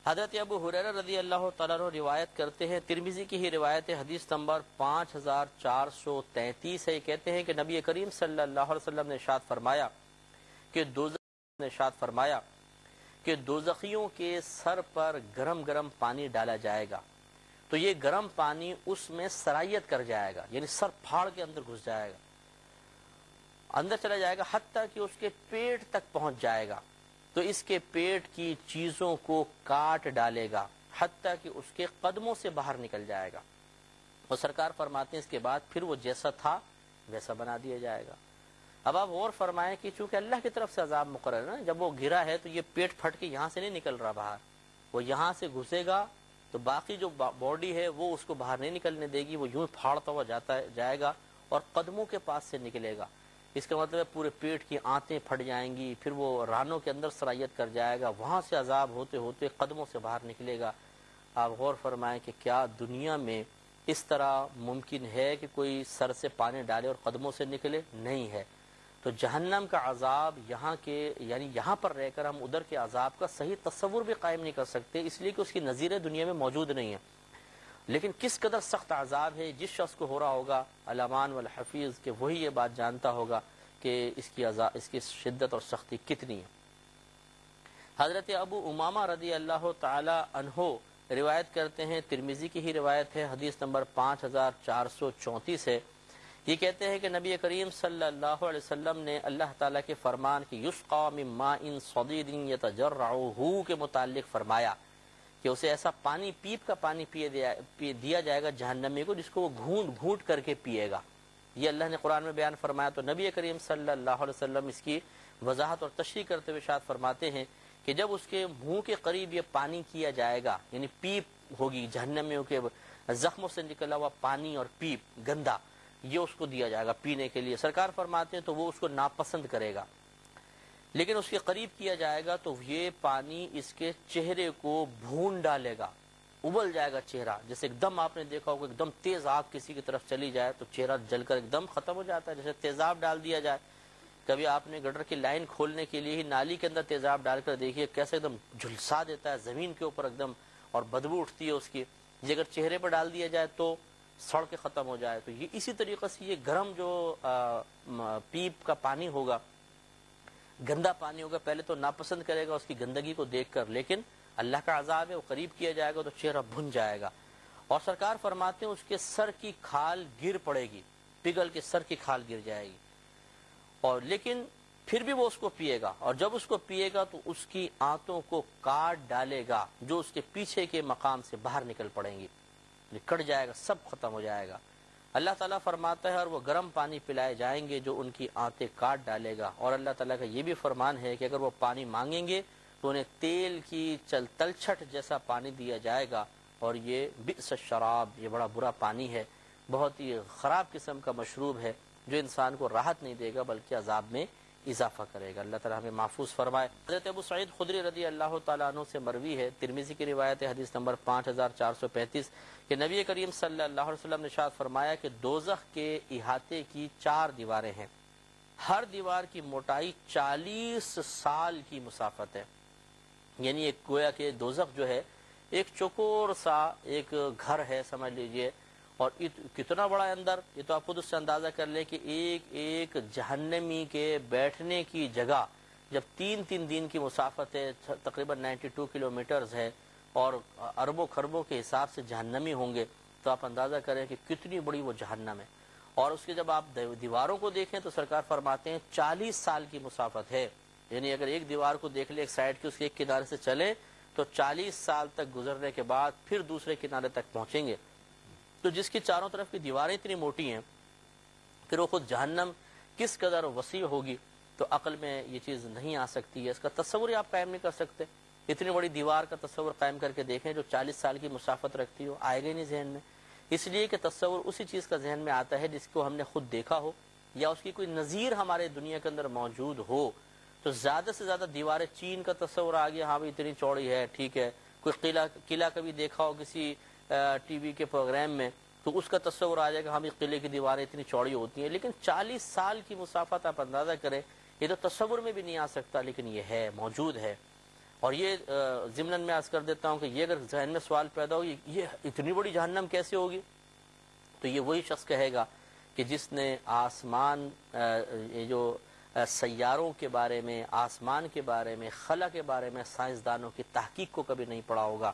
حضرت ابو ہریرہ رضی اللہ تعالیٰ عنہ روایت کرتے ہیں، ترمذی کی ہی روایت ہے، حدیث نمبر 5433 ہے، یہ کہتے ہیں کہ نبی کریم صلی اللہ علیہ وسلم نے ارشاد فرمایا کہ دوزخیوں کے سر پر گرم گرم پانی ڈالا جائے گا تو یہ گرم پانی اس میں سرایت کر جائے گا، یعنی سر پھاڑ کے اندر گھس جائے گا، اندر چلا جائے گا، حتیٰ کہ اس کے پیٹ تک پہنچ جائے گا، تو اس کے پیٹ کی چیزوں کو کاٹ ڈالے گا، حتیٰ کہ اس کے قدموں سے باہر نکل جائے گا، اور سرکار فرماتے ہیں اس کے بعد پھر وہ جیسا تھا ویسا بنا دیا جائے گا۔ اب آپ غور فرمائیں کہ چونکہ اللہ کی طرف سے عذاب مقرر ہے نا، جب وہ گرا ہے تو یہ پیٹ پھٹ کے یہاں سے نہیں نکل رہا باہر، وہ یہاں سے گھسے گا تو باقی جو باڈی ہے وہ اس کو باہر نہیں نکلنے دے گی، وہ یوں پھاڑتا ہوا جائے گا اور قدموں کے پاس سے نکلے گا۔ اس کا مطلب ہے پورے پیٹ کی آنتیں پھٹ جائیں گی، پھر وہ رانوں کے اندر سرایت کر جائے گا، وہاں سے عذاب ہوتے ہوتے قدموں سے باہر نکلے گا۔ آپ غور فرمائیں کہ کیا دنیا میں اس طرح ممکن ہے کہ کوئی سر سے پانی ڈالے اور قدموں سے نکلے؟ نہیں ہے۔ تو جہنم کا عذاب یہاں کے یعنی یہاں پر رہ کر ہم ادھر کے عذاب کا صحیح تصور بھی قائم نہیں کر سکتے، اس لیے کہ اس کی نظیریں دنیا میں موجود نہیں ہیں۔ لیکن کس قدر سخت عذاب ہے جس شخص کو ہو رہا ہوگا الامان والحفیظ کہ وہی یہ بات جانتا ہوگا کہ اس کی شدت اور سختی کتنی ہے۔ حضرت ابو امامہ رضی اللہ تعالی عنہ روایت کرتے ہیں، ترمذی کی ہی روایت ہے، حدیث نمبر 5434 ہے۔ یہ کہتے ہیں کہ نبی کریم صلی اللہ علیہ وسلم نے اللہ تعالیٰ کے فرمان کی یسقا من ماء صدید یتجرعہ کے متعلق فرمایا کہ اسے ایسا پانی، پیپ کا پانی دیا جائے گا جہنمی کو، جس کو وہ گھونٹ گھونٹ کر کے پیے گا۔ یہ اللہ نے قرآن میں بیان فرمایا۔ تو نبی کریم صلی اللہ علیہ وسلم اس کی وضاحت اور تشریح کرتے ہوئے ارشاد فرماتے ہیں کہ جب اس کے منہ کے قریب یہ پانی کیا جائے گا، یعنی پیپ ہوگی جہنمیوں کے زخموں سے نکلا ہوا پانی اور پیپ گندا، یہ اس کو دیا جائے گا پینے کے لیے۔ سرکار فرماتے ہیں تو وہ اس کو ناپسند کرے گا، لیکن اس کے قریب کیا جائے گا تو یہ پانی اس کے چہرے کو بھون ڈالے گا، ابل جائے گا چہرہ۔ جیسے ایک دم آپ نے دیکھا ہوگا ایک دم تیز آگ کسی کی طرف چلی جائے تو چہرہ جل کر ایک دم ختم ہو جاتا ہے، جیسے تیزاب ڈال دیا جائے۔ کبھی آپ نے گٹر کی لائن کھولنے کے لیے ہی نالی کے اندر تیزاب ڈال کر دیکھیے کیسے ایک دم جھلسا دیتا ہے زمین کے اوپر ایک دم، اور بدبو اٹھتی ہے اس کی۔ یہ اگر چہرے پر ڈال دیا جائے تو سڑ کے ختم ہو جائے۔ تو یہ اسی طریقے سے یہ گرم جو پیپ کا پانی ہوگا، گندا پانی ہوگا، پہلے تو ناپسند کرے گا اس کی گندگی کو دیکھ کر، لیکن اللہ کا عذاب ہے، وہ قریب کیا جائے گا تو چہرہ بھن جائے گا۔ اور سرکار فرماتے ہیں اس کے سر کی کھال گر پڑے گی، پگھل کے سر کی کھال گر جائے گی، اور لیکن پھر بھی وہ اس کو پیے گا، اور جب اس کو پیے گا تو اس کی آنتوں کو کاٹ ڈالے گا، جو اس کے پیچھے کے مقام سے باہر نکل پڑیں گی، کٹ جائے گا، سب ختم ہو جائے گا۔ اللہ تعالیٰ فرماتا ہے اور وہ گرم پانی پلائے جائیں گے جو ان کی آنتیں کاٹ ڈالے گا۔ اور اللہ تعالیٰ کا یہ بھی فرمان ہے کہ اگر وہ پانی مانگیں گے تو انہیں تیل کی تلچھٹ جیسا پانی دیا جائے گا، اور یہ بئس الشراب، یہ بڑا برا پانی ہے، بہت ہی خراب قسم کا مشروب ہے، جو انسان کو راحت نہیں دے گا بلکہ عذاب میں اضافہ کرے گا۔ اللہ تعالیٰ ہمیں محفوظ فرمائے۔ حضرت ابو سعید خدری رضی اللہ تعالیٰ عنہ سے مروی ہے، ترمذی کی روایت ہے، حدیث نمبر 5435 کہ نبی کریم صلی اللہ علیہ وسلم نے ارشاد فرمایا کہ دوزخ کے احاطے کی 4 دیواریں ہیں، ہر دیوار کی موٹائی 40 سال کی مسافت ہے۔ یعنی ایک گویا کہ دوزخ جو ہے ایک چوکور سا ایک گھر ہے سمجھ لیجئے، اور کتنا بڑا ہے اندر، یہ تو آپ خود اس سے اندازہ کر لیں کہ ایک ایک جہنمی کے بیٹھنے کی جگہ جب 3 دن کی مسافت ہے، تقریباً 92 کلومیٹرز ہے، اور اربوں خربوں کے حساب سے جہنمی ہوں گے، تو آپ اندازہ کریں کہ کتنی بڑی وہ جہنم ہے۔ اور اس کے جب آپ دیواروں کو دیکھیں تو سرکار فرماتے ہیں 40 سال کی مسافت ہے، یعنی اگر ایک دیوار کو دیکھ لیں ایک سائڈ کی، اس کے ایک کنارے سے چلیں تو 40 سال تک گزرنے کے بعد پھر دوسرے کنارے تک پہنچیں گے۔ تو جس کی چاروں طرف کی دیواریں اتنی موٹی ہیں، پھر وہ خود جہنم کس قدر وسیع ہوگی، تو عقل میں یہ چیز نہیں آ سکتی ہے، اس کا تصور ہی آپ قائم نہیں کر سکتے۔ اتنی بڑی دیوار کا تصور قائم کر کے دیکھیں جو 40 سال کی مسافت رکھتی ہو، آئے گا ہی نہیں ذہن میں، اس لیے کہ تصور اسی چیز کا ذہن میں آتا ہے جس کو ہم نے خود دیکھا ہو یا اس کی کوئی نظیر ہمارے دنیا کے اندر موجود ہو۔ تو زیادہ سے زیادہ دیواریں، چین کا تصور آ گیا، ہاں بھی اتنی چوڑی ہے، ٹھیک ہے، کوئی قلعہ کبھی دیکھا ہو کسی ٹی وی کے پروگرام میں تو اس کا تصور آ جائے گا، ہم قلعے کی دیواریں اتنی چوڑی ہوتی ہیں، لیکن 40 سال کی مسافت آپ اندازہ کریں، یہ تو تصور میں بھی نہیں آ سکتا، لیکن یہ ہے، موجود ہے۔ اور یہ ضمن میں عرض کر دیتا ہوں کہ یہ اگر ذہن میں سوال پیدا ہو یہ اتنی بڑی جہنم کیسے ہوگی، تو یہ وہی شخص کہے گا کہ جس نے آسمان، یہ جو سیاروں کے بارے میں، آسمان کے بارے میں، خلا کے بارے میں سائنسدانوں کی تحقیق کو کبھی نہیں پڑھا ہوگا۔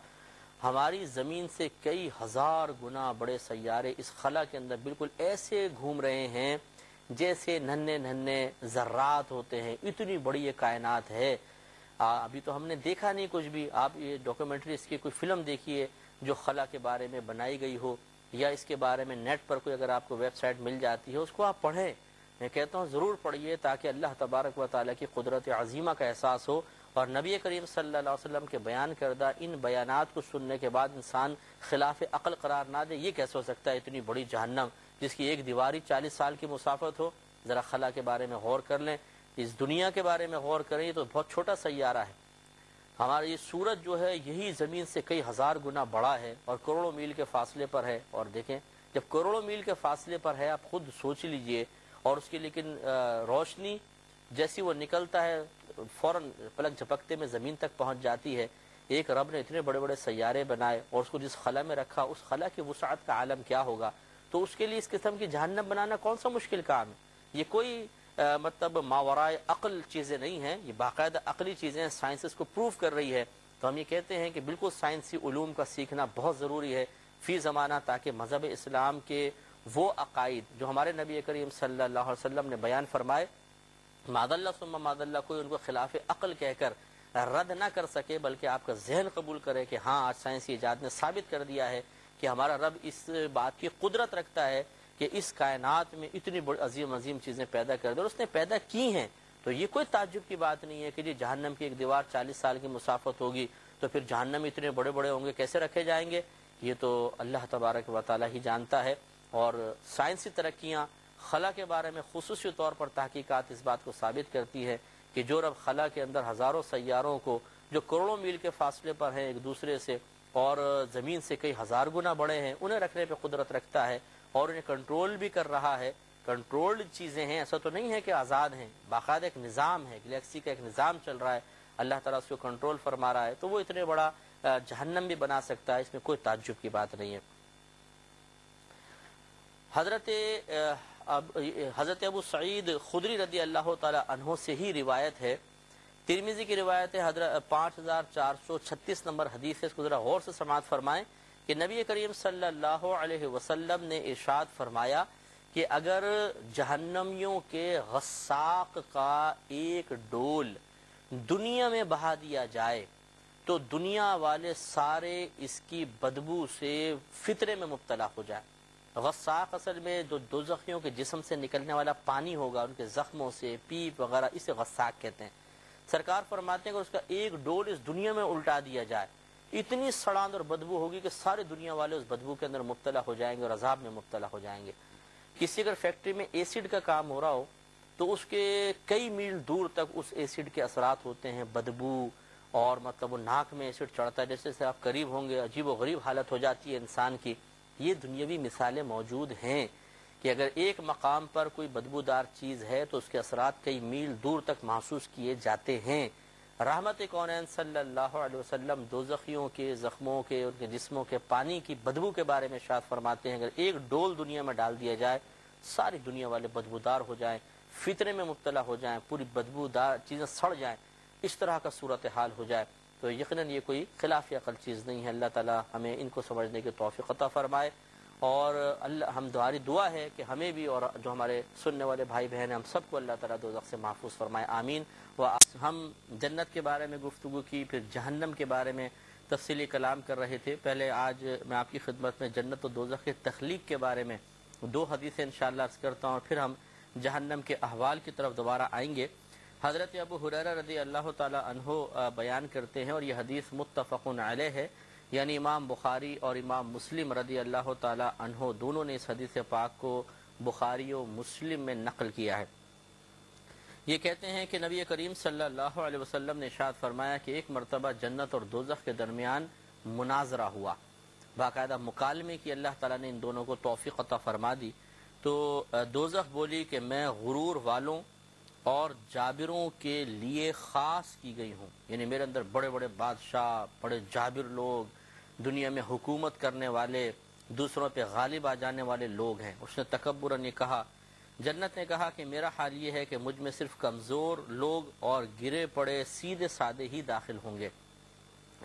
ہماری زمین سے کئی ہزار گنا بڑے سیارے اس خلا کے اندر بالکل ایسے گھوم رہے ہیں جیسے ننھے ذرات ہوتے ہیں، اتنی بڑی یہ کائنات ہے۔ ابھی تو ہم نے دیکھا نہیں کچھ بھی، آپ یہ ڈاکومنٹری اس کی کوئی فلم دیکھیے جو خلا کے بارے میں بنائی گئی ہو، یا اس کے بارے میں نیٹ پر کوئی اگر آپ کو ویب سائٹ مل جاتی ہے اس کو آپ پڑھیں، میں کہتا ہوں ضرور پڑھیے تاکہ اللہ تبارک و تعالیٰ کی قدرت عظیمہ کا احساس ہو اور نبی کریم صلی اللہ علیہ وسلم کے بیان کردہ ان بیانات کو سننے کے بعد انسان خلاف عقل قرار نہ دے، یہ کیسے ہو سکتا ہے اتنی بڑی جہنم جس کی ایک دیواری 40 سال کی مسافت ہو؟ ذرا خلا کے بارے میں غور کر لیں، اس دنیا کے بارے میں غور کریں، یہ تو بہت چھوٹا سیارہ ہے۔ ہمارا یہ سورج جو ہے یہی زمین سے کئی ہزار گنا بڑا ہے اور کروڑوں میل کے فاصلے پر ہے، اور دیکھیں جب کروڑوں میل کے فاصلے پر ہے آپ خود سوچ لیجئے، اور اس کی لیکن روشنی جیسی وہ نکلتا ہے فوراً پلک جھپکتے میں زمین تک پہنچ جاتی ہے۔ ایک رب نے اتنے بڑے بڑے سیارے بنائے اور اس کو جس خلا میں رکھا، اس خلا کی وسعت کا عالم کیا ہوگا؟ تو اس کے لیے اس قسم کی جہنم بنانا کون سا مشکل کام ہے؟ یہ کوئی مطلب ماورائے عقل چیزیں نہیں ہیں، یہ باقاعدہ عقلی چیزیں ہیں، سائنس اس کو پروف کر رہی ہے۔ تو ہم یہ کہتے ہیں کہ بالکل سائنسی علوم کا سیکھنا بہت ضروری ہے فی زمانہ، تاکہ مذہب اسلام کے وہ عقائد جو ہمارے نبی کریم صلی اللہ علیہ وسلم نے بیان فرمائے، معاذ اللہ ثم معاذ اللہ کوئی ان کو خلاف عقل کہہ کر رد نہ کر سکے، بلکہ آپ کا ذہن قبول کرے کہ ہاں آج سائنسی ایجاد نے ثابت کر دیا ہے کہ ہمارا رب اس بات کی قدرت رکھتا ہے کہ اس کائنات میں اتنی بڑی عظیم عظیم چیزیں پیدا کر دے اور اس نے پیدا کی ہیں۔ تو یہ کوئی تعجب کی بات نہیں ہے کہ جی جہنم کی ایک دیوار 40 سال کی مسافت ہوگی تو پھر جہنم اتنے بڑے بڑے ہوں گے، کیسے رکھے جائیں گے؟ یہ تو اللہ تبارک و تعالی ہی جانتا ہے۔ اور سائنسی ترقیاں خلا کے بارے میں خصوصی طور پر تحقیقات اس بات کو ثابت کرتی ہے کہ جو رب خلا کے اندر ہزاروں سیاروں کو جو کروڑوں میل کے فاصلے پر ہیں ایک دوسرے سے اور زمین سے کئی ہزار گنا بڑے ہیں، انہیں رکھنے پہ قدرت رکھتا ہے اور انہیں کنٹرول بھی کر رہا ہے۔ کنٹرولڈ چیزیں ہیں، ایسا تو نہیں ہے کہ آزاد ہیں، باقاعدہ ایک نظام ہے، گلیکسی کا ایک نظام چل رہا ہے، اللہ تعالیٰ اس کو کنٹرول فرما رہا ہے، تو وہ اتنے بڑا جہنم بھی بنا سکتا ہے، اس میں کوئی تعجب کی بات نہیں ہے۔ حضرت ابو سعید خدری رضی اللہ تعالی عنہ سے ہی روایت ہے، ترمذی کی روایت ہے، 5436 نمبر حدیث ہے، اس کو ذرا غور سے سماعت فرمائیں کہ نبی کریم صلی اللہ علیہ وسلم نے ارشاد فرمایا کہ اگر جہنمیوں کے غساق کا ایک ڈول دنیا میں بہا دیا جائے تو دنیا والے سارے اس کی بدبو سے فطرے میں مبتلا ہو جائے۔ غساق اصل میں جو دوزخیوں کے جسم سے نکلنے والا پانی ہوگا، ان کے زخموں سے پیپ وغیرہ، اسے غساق کہتے ہیں۔ سرکار فرماتے ہیں کہ اس کا ایک ڈول اس دنیا میں الٹا دیا جائے، اتنی سڑاند اور بدبو ہوگی کہ سارے دنیا والے اس بدبو کے اندر مبتلا ہو جائیں گے اور عذاب میں مبتلا ہو جائیں گے۔ کسی اگر فیکٹری میں ایسڈ کا کام ہو رہا ہو تو اس کے کئی میل دور تک اس ایسڈ کے اثرات ہوتے ہیں، بدبو، اور مطلب وہ ناک میں ایسڈ چڑھتا ہے، جیسے سے آپ قریب ہوں گے عجیب و غریب حالت ہو جاتی ہے انسان کی۔ یہ دنیاوی مثالیں موجود ہیں کہ اگر ایک مقام پر کوئی بدبودار چیز ہے تو اس کے اثرات کئی میل دور تک محسوس کیے جاتے ہیں۔ رحمت کونین صلی اللہ علیہ وسلم دوزخیوں کے زخموں کے، ان کے جسموں کے پانی کی بدبو کے بارے میں ارشاد فرماتے ہیں اگر ایک ڈول دنیا میں ڈال دیا جائے، ساری دنیا والے بدبودار ہو جائیں، فطرے میں مبتلا ہو جائیں، پوری بدبودار چیزیں سڑ جائیں، اس طرح کا صورتحال ہو جائے، تو یقیناً یہ کوئی خلاف عقل چیز نہیں ہے۔ اللہ تعالی ہمیں ان کو سمجھنے کی توفیق عطا فرمائے، اور ہماری دعا ہے کہ ہمیں بھی اور جو ہمارے سننے والے بھائی بہن ہیں ہم سب کو اللہ تعالیٰ دوزخ سے محفوظ فرمائے، آمین۔ ہم جنت کے بارے میں گفتگو کی، پھر جہنم کے بارے میں تفصیلی کلام کر رہے تھے۔ پہلے آج میں آپ کی خدمت میں جنت و دوزخ کے تخلیق کے بارے میں 2 حدیثیں انشاءاللہ عرض کرتا ہوں، اور پھر ہم جہنم کے احوال کی طرف دوبارہ آئیں گے۔ حضرت ابو ہریرہ رضی اللہ تعالی عنہ بیان کرتے ہیں، اور یہ حدیث متفق علیہ ہے، یعنی امام بخاری اور امام مسلم رضی اللہ تعالی عنہ دونوں نے اس حدیث پاک کو بخاری و مسلم میں نقل کیا ہے۔ یہ کہتے ہیں کہ نبی کریم صلی اللہ علیہ وسلم نے ارشاد فرمایا کہ ایک مرتبہ جنت اور دوزخ کے درمیان مناظرہ ہوا، باقاعدہ مکالمے کی اللہ تعالیٰ نے ان دونوں کو توفیق عطا فرما دی۔ تو دوزخ بولی کہ میں غرور والوں اور جابروں کے لیے خاص کی گئی ہوں، یعنی میرے اندر بڑے بڑے بادشاہ، بڑے جابر لوگ، دنیا میں حکومت کرنے والے، دوسروں پہ غالب آ جانے والے لوگ ہیں۔ اس نے تکبراً یہ کہا۔ جنت نے کہا کہ میرا حال یہ ہے کہ مجھ میں صرف کمزور لوگ اور گرے پڑے سیدھے سادے ہی داخل ہوں گے،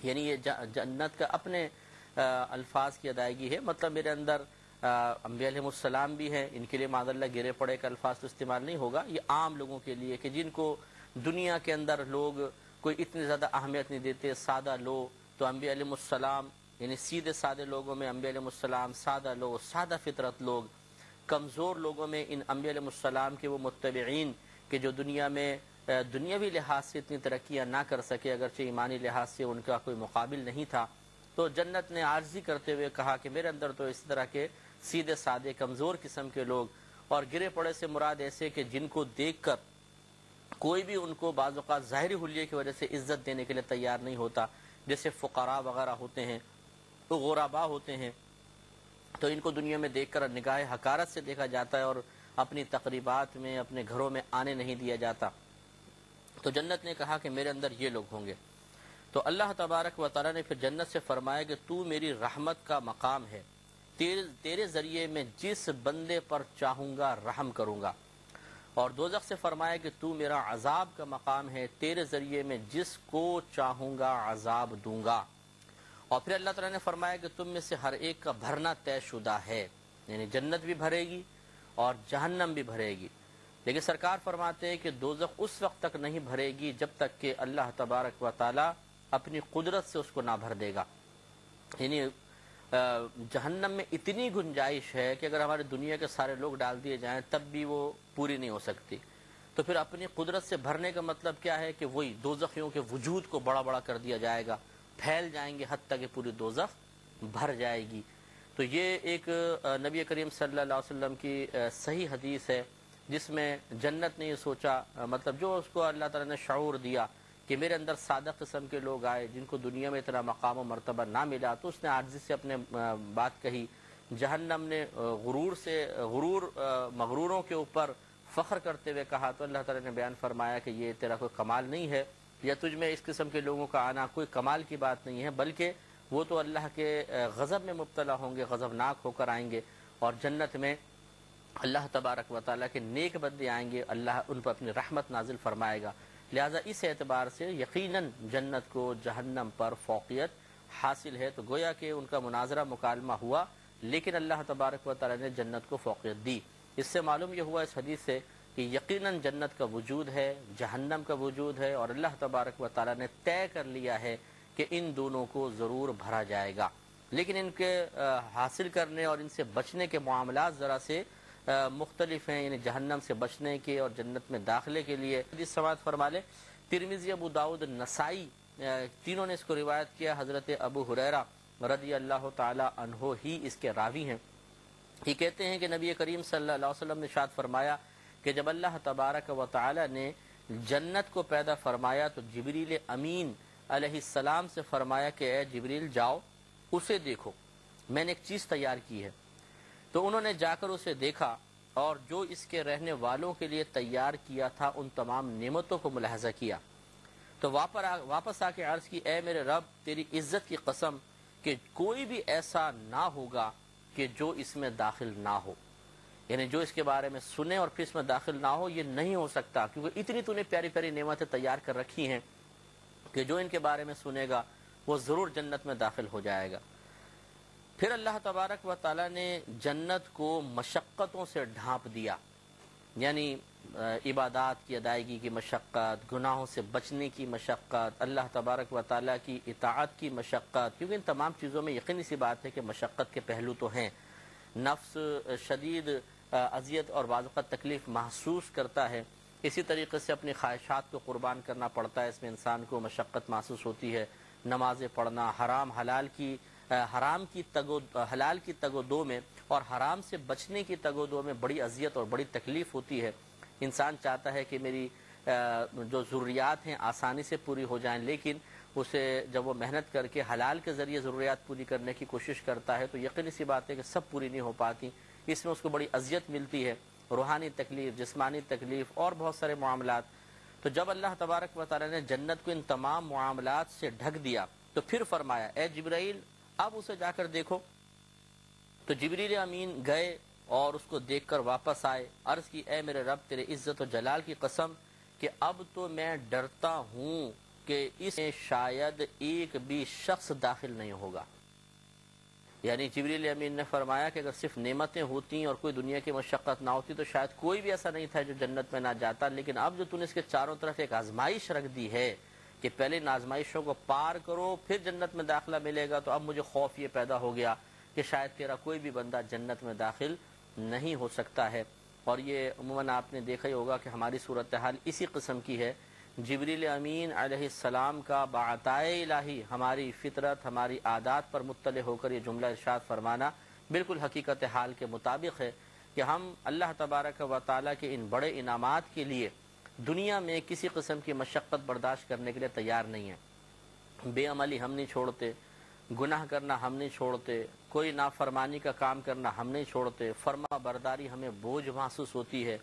یعنی یہ جنت کا اپنے الفاظ کی ادائیگی ہے، مطلب میرے اندر انبیاء علیہ السلام بھی ہیں، ان کے لیے معاذ اللہ گرے پڑے کا الفاظ تو استعمال نہیں ہوگا، یہ عام لوگوں کے لیے کہ جن کو دنیا کے اندر لوگ کوئی اتنی زیادہ اہمیت نہیں دیتے، سادہ لوگ، تو انبیاء علیہ السلام یعنی سیدھے سادے لوگوں میں انبیاء علیہ السلام، سادہ لوگ، سادہ فطرت لوگ، کمزور لوگوں میں ان انبیاء علیہ السلام کے وہ متبعین کہ جو دنیا میں دنیاوی لحاظ سے اتنی ترقیاں نہ کر سکے، اگرچہ ایمانی لحاظ سے ان کا کوئی مقابل نہیں تھا، تو جنت نے عاجزی کرتے ہوئے کہا کہ میرے اندر تو اس طرح کے سیدھے سادے کمزور قسم کے لوگ، اور گرے پڑے سے مراد ایسے کہ جن کو دیکھ کر کوئی بھی ان کو بعض اوقات ظاہری حلیے کی وجہ سے عزت دینے کے لیے تیار نہیں ہوتا، جیسے فقراء وغیرہ ہوتے ہیں، تو غرباء ہوتے ہیں، تو ان کو دنیا میں دیکھ کر نگاہ حقارت سے دیکھا جاتا ہے اور اپنی تقریبات میں اپنے گھروں میں آنے نہیں دیا جاتا۔ تو جنت نے کہا کہ میرے اندر یہ لوگ ہوں گے۔ تو اللہ تبارک و تعالیٰ نے پھر جنت سے فرمایا کہ تو میری رحمت کا مقام ہے، تیرے ذریعے میں جس بندے پر چاہوں گا رحم کروں گا، اور دوزخ سے فرمایا کہ تو میرا عذاب کا مقام ہے، تیرے ذریعے میں جس کو چاہوں گا عذاب دوں گا۔ اور پھر اللہ تعالیٰ نے فرمایا کہ تم میں سے ہر ایک کا بھرنا طے شدہ ہے، یعنی جنت بھی بھرے گی اور جہنم بھی بھرے گی، لیکن سرکار فرماتے ہیں کہ دوزخ اس وقت تک نہیں بھرے گی جب تک کہ اللہ تبارک و تعالیٰ اپنی قدرت سے اس کو نہ بھر دے گا۔ یعنی جہنم میں اتنی گنجائش ہے کہ اگر ہماری دنیا کے سارے لوگ ڈال دیے جائیں تب بھی وہ پوری نہیں ہو سکتی، تو پھر اپنی قدرت سے بھرنے کا مطلب کیا ہے کہ وہی دوزخیوں کے وجود کو بڑا بڑا کر دیا جائے گا، پھیل جائیں گے حتیٰ کہ پوری دوزخ بھر جائے گی۔ تو یہ ایک نبی کریم صلی اللہ علیہ وسلم کی صحیح حدیث ہے، جس میں جنت نے یہ سوچا، مطلب جو اس کو اللہ تعالیٰ نے شعور دیا کہ میرے اندر سادہ قسم کے لوگ آئے جن کو دنیا میں اتنا مقام و مرتبہ نہ ملا، تو اس نے عاجزی سے اپنے بات کہی۔ جہنم نے مغروروں کے اوپر فخر کرتے ہوئے کہا، تو اللہ تعالیٰ نے بیان فرمایا کہ یہ تیرا کوئی کمال نہیں ہے، یا تجھ میں اس قسم کے لوگوں کا آنا کوئی کمال کی بات نہیں ہے، بلکہ وہ تو اللہ کے غضب میں مبتلا ہوں گے، غضبناک ہو کر آئیں گے، اور جنت میں اللہ تبارک و تعالیٰ کے نیک بندے آئیں گے، اللہ ان پر اپنی رحمت نازل فرمائے گا۔ لہذا اس اعتبار سے یقیناً جنت کو جہنم پر فوقیت حاصل ہے۔ تو گویا کہ ان کا مناظرہ مکالمہ ہوا، لیکن اللہ تبارک و تعالیٰ نے جنت کو فوقیت دی۔ اس سے معلوم یہ ہوا اس حدیث سے کہ یقیناً جنت کا وجود ہے، جہنم کا وجود ہے، اور اللہ تبارک و تعالیٰ نے طے کر لیا ہے کہ ان دونوں کو ضرور بھرا جائے گا، لیکن ان کے حاصل کرنے اور ان سے بچنے کے معاملات ذرا سے مختلف ہیں، یعنی جہنم سے بچنے کے اور جنت میں داخلے کے لیے حدیث سماعت فرما لے۔ ترمذی، ابو داؤد، نسائی تینوں نے اس کو روایت کیا۔ حضرت ابو ہریرہ رضی اللہ تعالی عنہ ہی اس کے راوی ہیں۔ یہ کہتے ہیں کہ نبی کریم صلی اللہ علیہ وسلم نے ارشاد فرمایا کہ جب اللہ تبارک و تعالی نے جنت کو پیدا فرمایا تو جبریل امین علیہ السلام سے فرمایا کہ اے جبریل جاؤ اسے دیکھو، میں نے ایک چیز تیار کی ہے۔ تو انہوں نے جا کر اسے دیکھا اور جو اس کے رہنے والوں کے لیے تیار کیا تھا ان تمام نعمتوں کو ملاحظہ کیا، تو واپس آ کے عرض کی اے میرے رب تیری عزت کی قسم کہ کوئی بھی ایسا نہ ہوگا کہ جو اس میں داخل نہ ہو، یعنی جو اس کے بارے میں سنے اور پھر اس میں داخل نہ ہو، یہ نہیں ہو سکتا، کیونکہ اتنی تو نے پیاری پیاری نعمتیں تیار کر رکھی ہیں کہ جو ان کے بارے میں سنے گا وہ ضرور جنت میں داخل ہو جائے گا۔ پھر اللہ تبارک و تعالیٰ نے جنت کو مشقتوں سے ڈھانپ دیا، یعنی عبادات کی ادائیگی کی مشقت، گناہوں سے بچنے کی مشقت، اللہ تبارک و تعالیٰ کی اطاعت کی مشقت، کیونکہ ان تمام چیزوں میں یقینی سی بات ہے کہ مشقت کے پہلو تو ہیں۔ نفس شدید اذیت اور بعض اوقات تکلیف محسوس کرتا ہے، اسی طریقے سے اپنی خواہشات کو قربان کرنا پڑتا ہے، اس میں انسان کو مشقت محسوس ہوتی ہے۔ نمازیں پڑھنا، حلال کی تگ و دو میں اور حرام سے بچنے کی تگ و دو میں بڑی اذیت اور بڑی تکلیف ہوتی ہے۔ انسان چاہتا ہے کہ میری جو ضروریات ہیں آسانی سے پوری ہو جائیں، لیکن اسے جب وہ محنت کر کے حلال کے ذریعے ضروریات پوری کرنے کی کوشش کرتا ہے تو یقینی سی بات ہے کہ سب پوری نہیں ہو پاتی، اس میں اس کو بڑی اذیت ملتی ہے، روحانی تکلیف، جسمانی تکلیف اور بہت سارے معاملات۔ تو جب اللہ تبارک و تعالی نے جنت کو ان تمام معاملات سے ڈھک دیا تو پھر فرمایا اے جبرائیل اب اسے جا کر دیکھو۔ تو جبریل امین گئے اور اس کو دیکھ کر واپس آئے، عرض کی اے میرے رب تیرے عزت و جلال کی قسم کہ اب تو میں ڈرتا ہوں کہ اس میں شاید ایک بھی شخص داخل نہیں ہوگا۔ یعنی جبریل امین نے فرمایا کہ اگر صرف نعمتیں ہوتی اور کوئی دنیا کی مشقت نہ ہوتی تو شاید کوئی بھی ایسا نہیں تھا جو جنت میں نہ جاتا، لیکن اب جو تو نے اس کے چاروں طرف ایک آزمائش رکھ دی ہے کہ پہلے ان آزمائشوں کو پار کرو پھر جنت میں داخلہ ملے گا، تو اب مجھے خوف یہ پیدا ہو گیا کہ شاید تیرا کوئی بھی بندہ جنت میں داخل نہیں ہو سکتا ہے۔ اور یہ عموماً آپ نے دیکھا ہی ہوگا کہ ہماری صورتحال اسی قسم کی ہے۔ جبریل امین علیہ السلام کا بعطائے الہی ہماری فطرت، ہماری عادات پر مطلع ہو کر یہ جملہ ارشاد فرمانا بالکل حقیقت حال کے مطابق ہے کہ ہم اللہ تبارک و تعالیٰ کے ان بڑے انعامات کے لیے دنیا میں کسی قسم کی مشقت برداشت کرنے کے لیے تیار نہیں ہیں۔ بے عملی ہم نہیں چھوڑتے، گناہ کرنا ہم نہیں چھوڑتے، کوئی نافرمانی کا کام کرنا ہم نہیں چھوڑتے، فرما برداری ہمیں بوجھ محسوس ہوتی ہے،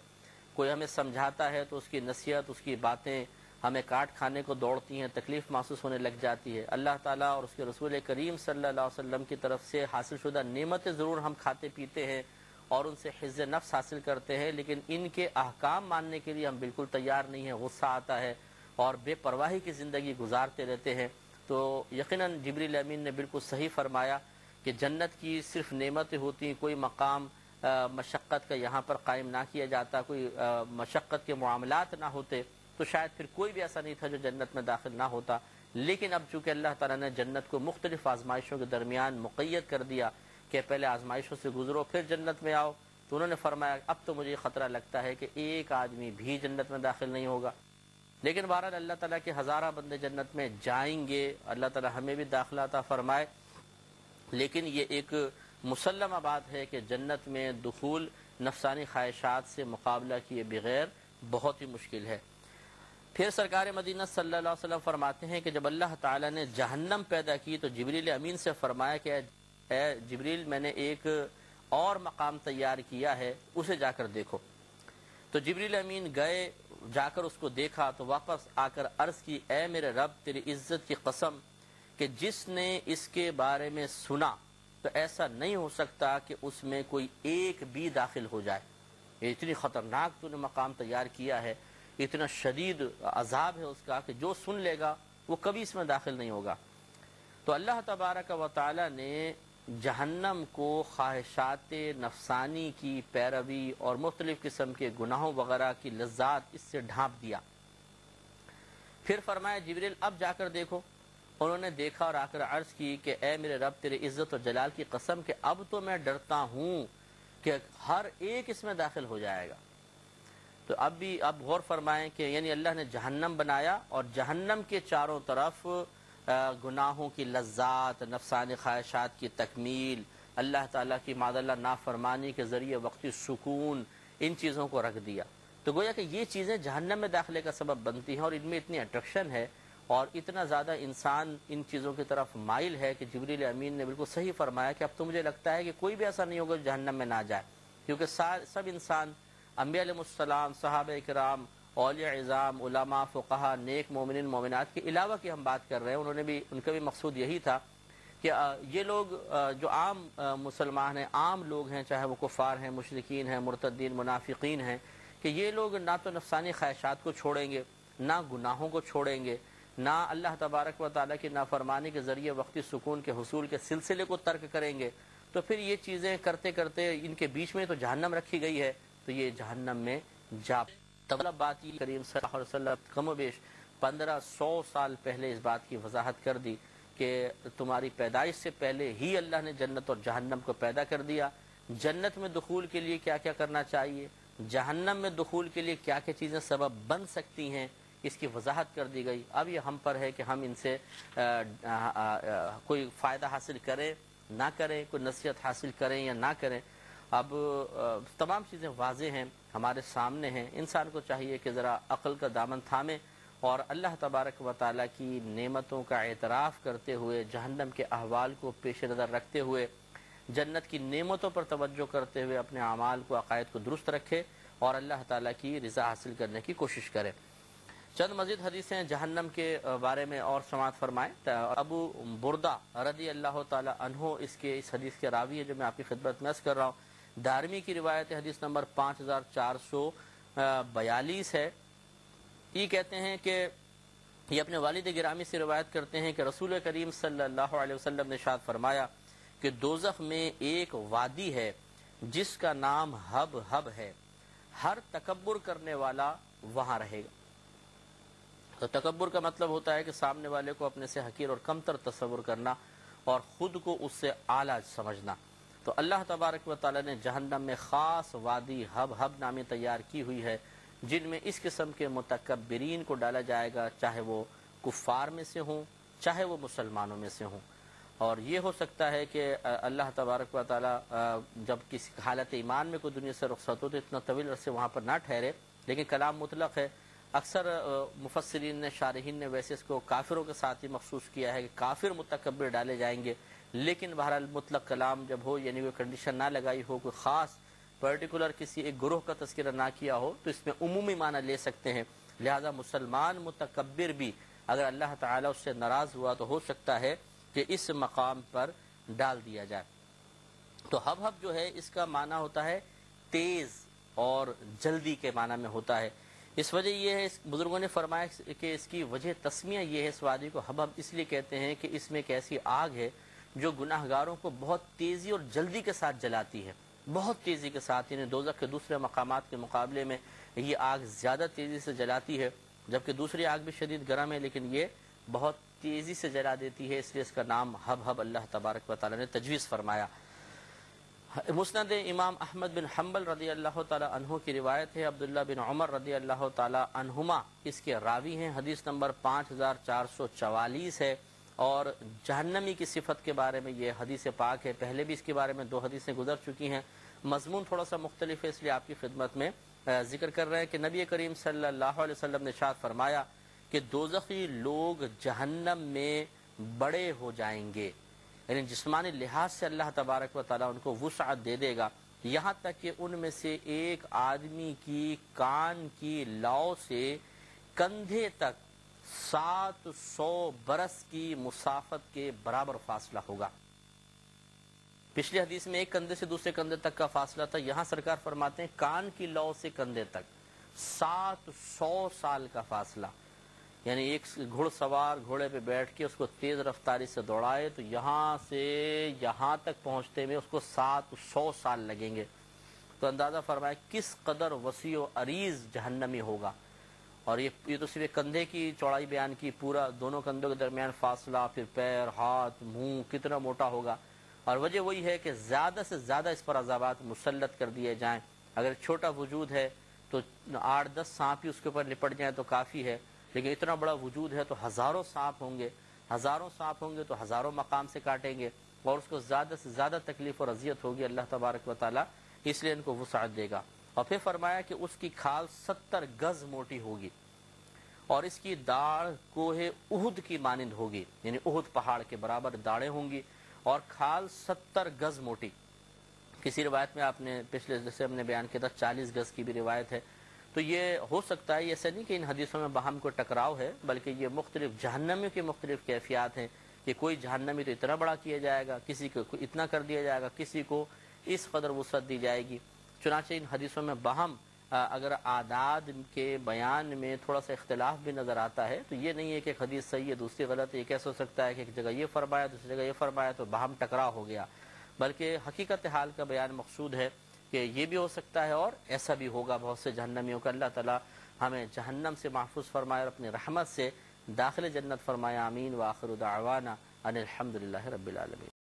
کوئی ہمیں سمجھاتا ہے تو اس کی نصیحت، اس کی باتیں ہمیں کاٹ کھانے کو دوڑتی ہیں، تکلیف محسوس ہونے لگ جاتی ہے۔ اللہ تعالیٰ اور اس کے رسول کریم صلی اللہ علیہ وسلم کی طرف سے حاصل شدہ نعمتیں ضرور ہم کھاتے پیتے ہیں اور ان سے حفظ نفس حاصل کرتے ہیں، لیکن ان کے احکام ماننے کے لیے ہم بالکل تیار نہیں ہیں، غصہ آتا ہے اور بے پرواہی کی زندگی گزارتے رہتے ہیں۔ تو یقیناً جبریل امین نے بالکل صحیح فرمایا کہ جنت کی صرف نعمتیں ہوتی ہیں، کوئی مقام مشقت کا یہاں پر قائم نہ کیا جاتا، کوئی مشقت کے معاملات نہ ہوتے تو شاید پھر کوئی بھی ایسا نہیں تھا جو جنت میں داخل نہ ہوتا۔ لیکن اب چونکہ اللہ تعالیٰ نے جنت کو مختلف آزمائشوں کے درمیان مقید کر دیا کہ پہلے آزمائشوں سے گزرو پھر جنت میں آؤ، تو انہوں نے فرمایا اب تو مجھے خطرہ لگتا ہے کہ ایک آدمی بھی جنت میں داخل نہیں ہوگا۔ لیکن بہرحال اللہ تعالیٰ کے ہزارہ بندے جنت میں جائیں گے، اللہ تعالیٰ ہمیں بھی داخلہ عطا فرمائے۔ لیکن یہ ایک مسلمہ بات ہے کہ جنت میں دخول نفسانی خواہشات سے مقابلہ کیے بغیر بہت ہی مشکل ہے۔ پھر سرکار مدینہ صلی اللہ علیہ وسلم فرماتے ہیں کہ جب اللہ تعالیٰ نے جہنم پیدا کی تو جبریل امین سے فرمایا کہ اے جبریل، میں نے ایک اور مقام تیار کیا ہے، اسے جا کر دیکھو۔ تو جبریل امین گئے، جا کر اس کو دیکھا تو واپس آ کر عرض کی اے میرے رب، تیری عزت کی قسم کہ جس نے اس کے بارے میں سنا تو ایسا نہیں ہو سکتا کہ اس میں کوئی ایک بھی داخل ہو جائے۔ یہ اتنی خطرناک تو نے مقام تیار کیا ہے، اتنا شدید عذاب ہے اس کا کہ جو سن لے گا وہ کبھی اس میں داخل نہیں ہوگا۔ تو اللہ تبارک و تعالی نے جہنم کو خواہشات نفسانی کی پیروی اور مختلف قسم کے گناہوں وغیرہ کی لذات اس سے ڈھانپ دیا۔ پھر فرمایا جبریل اب جا کر دیکھو۔ انہوں نے دیکھا اور آ کر عرض کی کہ اے میرے رب، تیرے عزت و جلال کی قسم کہ اب تو میں ڈرتا ہوں کہ ہر ایک اس میں داخل ہو جائے گا۔ تو اب غور فرمائیں کہ یعنی اللہ نے جہنم بنایا اور جہنم کے چاروں طرف گناہوں کی لذات، نفسانی خواہشات کی تکمیل، اللہ تعالیٰ کی معاذ اللہ نافرمانی کے ذریعے وقتی سکون، ان چیزوں کو رکھ دیا۔ تو گویا کہ یہ چیزیں جہنم میں داخلے کا سبب بنتی ہیں اور ان میں اتنی اٹریکشن ہے اور اتنا زیادہ انسان ان چیزوں کی طرف مائل ہے کہ جبریل امین نے بالکل صحیح فرمایا کہ اب تو مجھے لگتا ہے کہ کوئی بھی ایسا نہیں ہوگا جو جہنم میں نہ جائے، کیونکہ سب انسان، انبیاء علیہ السلام، صحابہ کرام، اولیاء عظام، علماء، فقہا، نیک مومنین مومنات کے علاوہ کی ہم بات کر رہے ہیں، ان کا بھی مقصود یہی تھا کہ یہ لوگ جو عام مسلمان ہیں، عام لوگ ہیں، چاہے وہ کفار ہیں، مشرکین ہیں، مرتدین، منافقین ہیں، کہ یہ لوگ نہ تو نفسانی خواہشات کو چھوڑیں گے، نہ گناہوں کو چھوڑیں گے، نہ اللہ تبارک و تعالیٰ کی نافرمانی کے ذریعے وقتی سکون کے حصول کے سلسلے کو ترک کریں گے۔ تو پھر یہ چیزیں کرتے کرتے ان کے بیچ میں تو جہنم رکھی گئی ہے، تو یہ جہنم میں جا طلب بات یہ کریم صلی اللہ علیہ وسلم کم و بیش 1500 سال پہلے اس بات کی وضاحت کر دی کہ تمہاری پیدائش سے پہلے ہی اللہ نے جنت اور جہنم کو پیدا کر دیا۔ جنت میں دخول کے لیے کیا کیا کرنا چاہیے، جہنم میں دخول کے لیے کیا کیا چیزیں سبب بن سکتی ہیں، اس کی وضاحت کر دی گئی۔ اب یہ ہم پر ہے کہ ہم ان سے کوئی فائدہ حاصل کریں نہ کریں، کوئی نصیحت حاصل کریں یا نہ کریں۔ اب تمام چیزیں واضح ہیں، ہمارے سامنے ہیں۔ انسان کو چاہیے کہ ذرا عقل کا دامن تھامے اور اللہ تبارک و تعالیٰ کی نعمتوں کا اعتراف کرتے ہوئے، جہنم کے احوال کو پیش نظر رکھتے ہوئے، جنت کی نعمتوں پر توجہ کرتے ہوئے اپنے اعمال کو، عقائد کو درست رکھے اور اللہ تعالیٰ کی رضا حاصل کرنے کی کوشش کرے۔ چند مزید حدیثیں جہنم کے بارے میں اور سماعت فرمائیں۔ ابو بردہ رضی اللہ تعالیٰ عنہ اس حدیث کے راوی ہے جو میں آپ کی خدمت میں عرض کر رہا ہوں۔ دارمی کی روایت حدیث نمبر 5442 ہے۔ یہ کہتے ہیں کہ یہ اپنے والد گرامی سے روایت کرتے ہیں کہ رسول کریم صلی اللہ علیہ وسلم نے ارشاد فرمایا کہ دوزخ میں ایک وادی ہے جس کا نام ہب ہب ہے، ہر تکبر کرنے والا وہاں رہے گا۔ تو تکبر کا مطلب ہوتا ہے کہ سامنے والے کو اپنے سے حقیر اور کمتر تصور کرنا اور خود کو اس سے اعلیٰ سمجھنا۔ تو تو اللہ تبارک و تعالی نے جہنم میں خاص وادی ہب ہب نامی تیار کی ہوئی ہے، جن میں اس قسم کے متکبرین کو ڈالا جائے گا، چاہے وہ کفار میں سے ہوں چاہے وہ مسلمانوں میں سے ہوں۔ اور یہ ہو سکتا ہے کہ اللہ تبارک و تعالی جب کسی حالت ایمان میں کوئی دنیا سے رخصت ہو تو اتنا طویل عرصے وہاں پر نہ ٹھہرے، لیکن کلام مطلق ہے۔ اکثر مفسرین نے شارحین نے ویسے اس کو کافروں کے ساتھ ہی مخصوص کیا ہے کہ کافر متکبر ڈالے جائیں گے، لیکن بہرحال مطلق کلام جب ہو، یعنی وہ کنڈیشن نہ لگائی ہو، کوئی خاص پرٹیکولر کسی ایک گروہ کا تذکرہ نہ کیا ہو، تو اس میں عمومی معنی لے سکتے ہیں۔ لہذا مسلمان متکبر بھی اگر اللہ تعالیٰ اس سے ناراض ہوا تو ہو سکتا ہے کہ اس مقام پر ڈال دیا جائے۔ تو ہب ہب جو ہے اس کا معنی ہوتا ہے تیز اور جلدی کے معنی میں ہوتا ہے۔ اس وجہ یہ ہے، بزرگوں نے فرمایا کہ اس کی وجہ تسمیہ یہ ہے، اس وادی کو ہب ہب اس لیے کہتے ہیں کہ اس میں ایک ایسی آگ ہے جو گناہ گاروں کو بہت تیزی اور جلدی کے ساتھ جلاتی ہے، بہت تیزی کے ساتھ، یعنی دوزخ کے دوسرے مقامات کے مقابلے میں یہ آگ زیادہ تیزی سے جلاتی ہے، جبکہ دوسری آگ بھی شدید گرم ہے لیکن یہ بہت تیزی سے جلا دیتی ہے، اس لیے اس کا نام ہب ہب اللہ تبارک و تعالی نے تجویز فرمایا۔ مسند امام احمد بن حنبل رضی اللہ تعالی عنہ کی روایت ہے، عبداللہ بن عمر رضی اللہ تعالی عنہما اس کے راوی ہیں، حدیث نمبر 5444 ہے، اور جہنمی کی صفت کے بارے میں یہ حدیث پاک ہے۔ پہلے بھی اس کے بارے میں 2 حدیثیں گزر چکی ہیں، مضمون تھوڑا سا مختلف ہے، اس لیے آپ کی خدمت میں ذکر کر رہے ہیں کہ نبی کریم صلی اللہ علیہ وسلم نے ارشاد فرمایا کہ دوزخی لوگ جہنم میں بڑے ہو جائیں گے، یعنی جسمانی لحاظ سے اللہ تبارک و تعالیٰ ان کو وسعت دے دے گا، یہاں تک کہ ان میں سے ایک آدمی کی کان کی لو سے کندھے تک 700 برس کی مسافت کے برابر فاصلہ ہوگا۔ پچھلی حدیث میں ایک کندھے سے دوسرے کندھے تک کا فاصلہ تھا، یہاں سرکار فرماتے ہیں کان کی لو سے کندھے تک 700 سال کا فاصلہ، یعنی ایک گھڑ سوار گھوڑے پہ بیٹھ کے اس کو تیز رفتاری سے دوڑائے تو یہاں سے یہاں تک پہنچتے میں اس کو 700 سال لگیں گے۔ تو اندازہ فرمائے کس قدر وسیع و عریض جہنمی ہوگا، اور یہ تو صرف کندھے کی چوڑائی بیان کی، پورا دونوں کندھوں کے درمیان فاصلہ، پھر پیر، ہاتھ، منہ کتنا موٹا ہوگا۔ اور وجہ وہی ہے کہ زیادہ سے زیادہ اس پر عذابات مسلط کر دیے جائیں۔ اگر چھوٹا وجود ہے تو 8-10 سانپ ہی اس کے اوپر لپٹ جائیں تو کافی ہے، لیکن اتنا بڑا وجود ہے تو ہزاروں سانپ ہوں گے تو ہزاروں مقام سے کاٹیں گے، اور اس کو زیادہ سے زیادہ تکلیف اور اذیت ہوگی۔ اللہ تبارک و تعالیٰ اس لیے ان کو وسعت دے گا۔ اور پھر فرمایا کہ اس کی کھال 70 گز موٹی ہوگی، اور اس کی داڑھ کوہ احد کی مانند ہوگی، یعنی احد پہاڑ کے برابر داڑھیں ہوں گی، اور کھال 70 گز موٹی۔ کسی روایت میں آپ نے پچھلے جیسے ہم نے بیان کیا تھا 40 گز کی بھی روایت ہے۔ تو یہ ہو سکتا ہے، ایسا نہیں کہ ان حدیثوں میں باہم کو ٹکراؤ ہے، بلکہ یہ مختلف جہنمیوں کی مختلف کیفیات ہیں کہ کوئی جہنمی تو اتنا بڑا کیا جائے گا، کسی کو اتنا کر دیا جائے گا، کسی کو اس قدر وسعت دی جائے گی۔ چنانچہ ان حدیثوں میں باہم اگر اعداد کے بیان میں تھوڑا سا اختلاف بھی نظر آتا ہے تو یہ نہیں ہے کہ ایک حدیث صحیح ہے دوسری غلط ہے، یہ کیسے ہو سکتا ہے کہ ایک جگہ یہ فرمایا دوسری جگہ یہ فرمایا تو باہم ٹکراؤ ہو گیا، بلکہ حقیقت حال کا بیان مقصود ہے کہ یہ بھی ہو سکتا ہے اور ایسا بھی ہوگا بہت سے جہنمیوں کا۔ اللہ تعالی ہمیں جہنم سے محفوظ فرمائے اور اپنی رحمت سے داخل جنت فرمائے، آمین۔ وآخر دعوانا ان الحمدللہ رب العالمین۔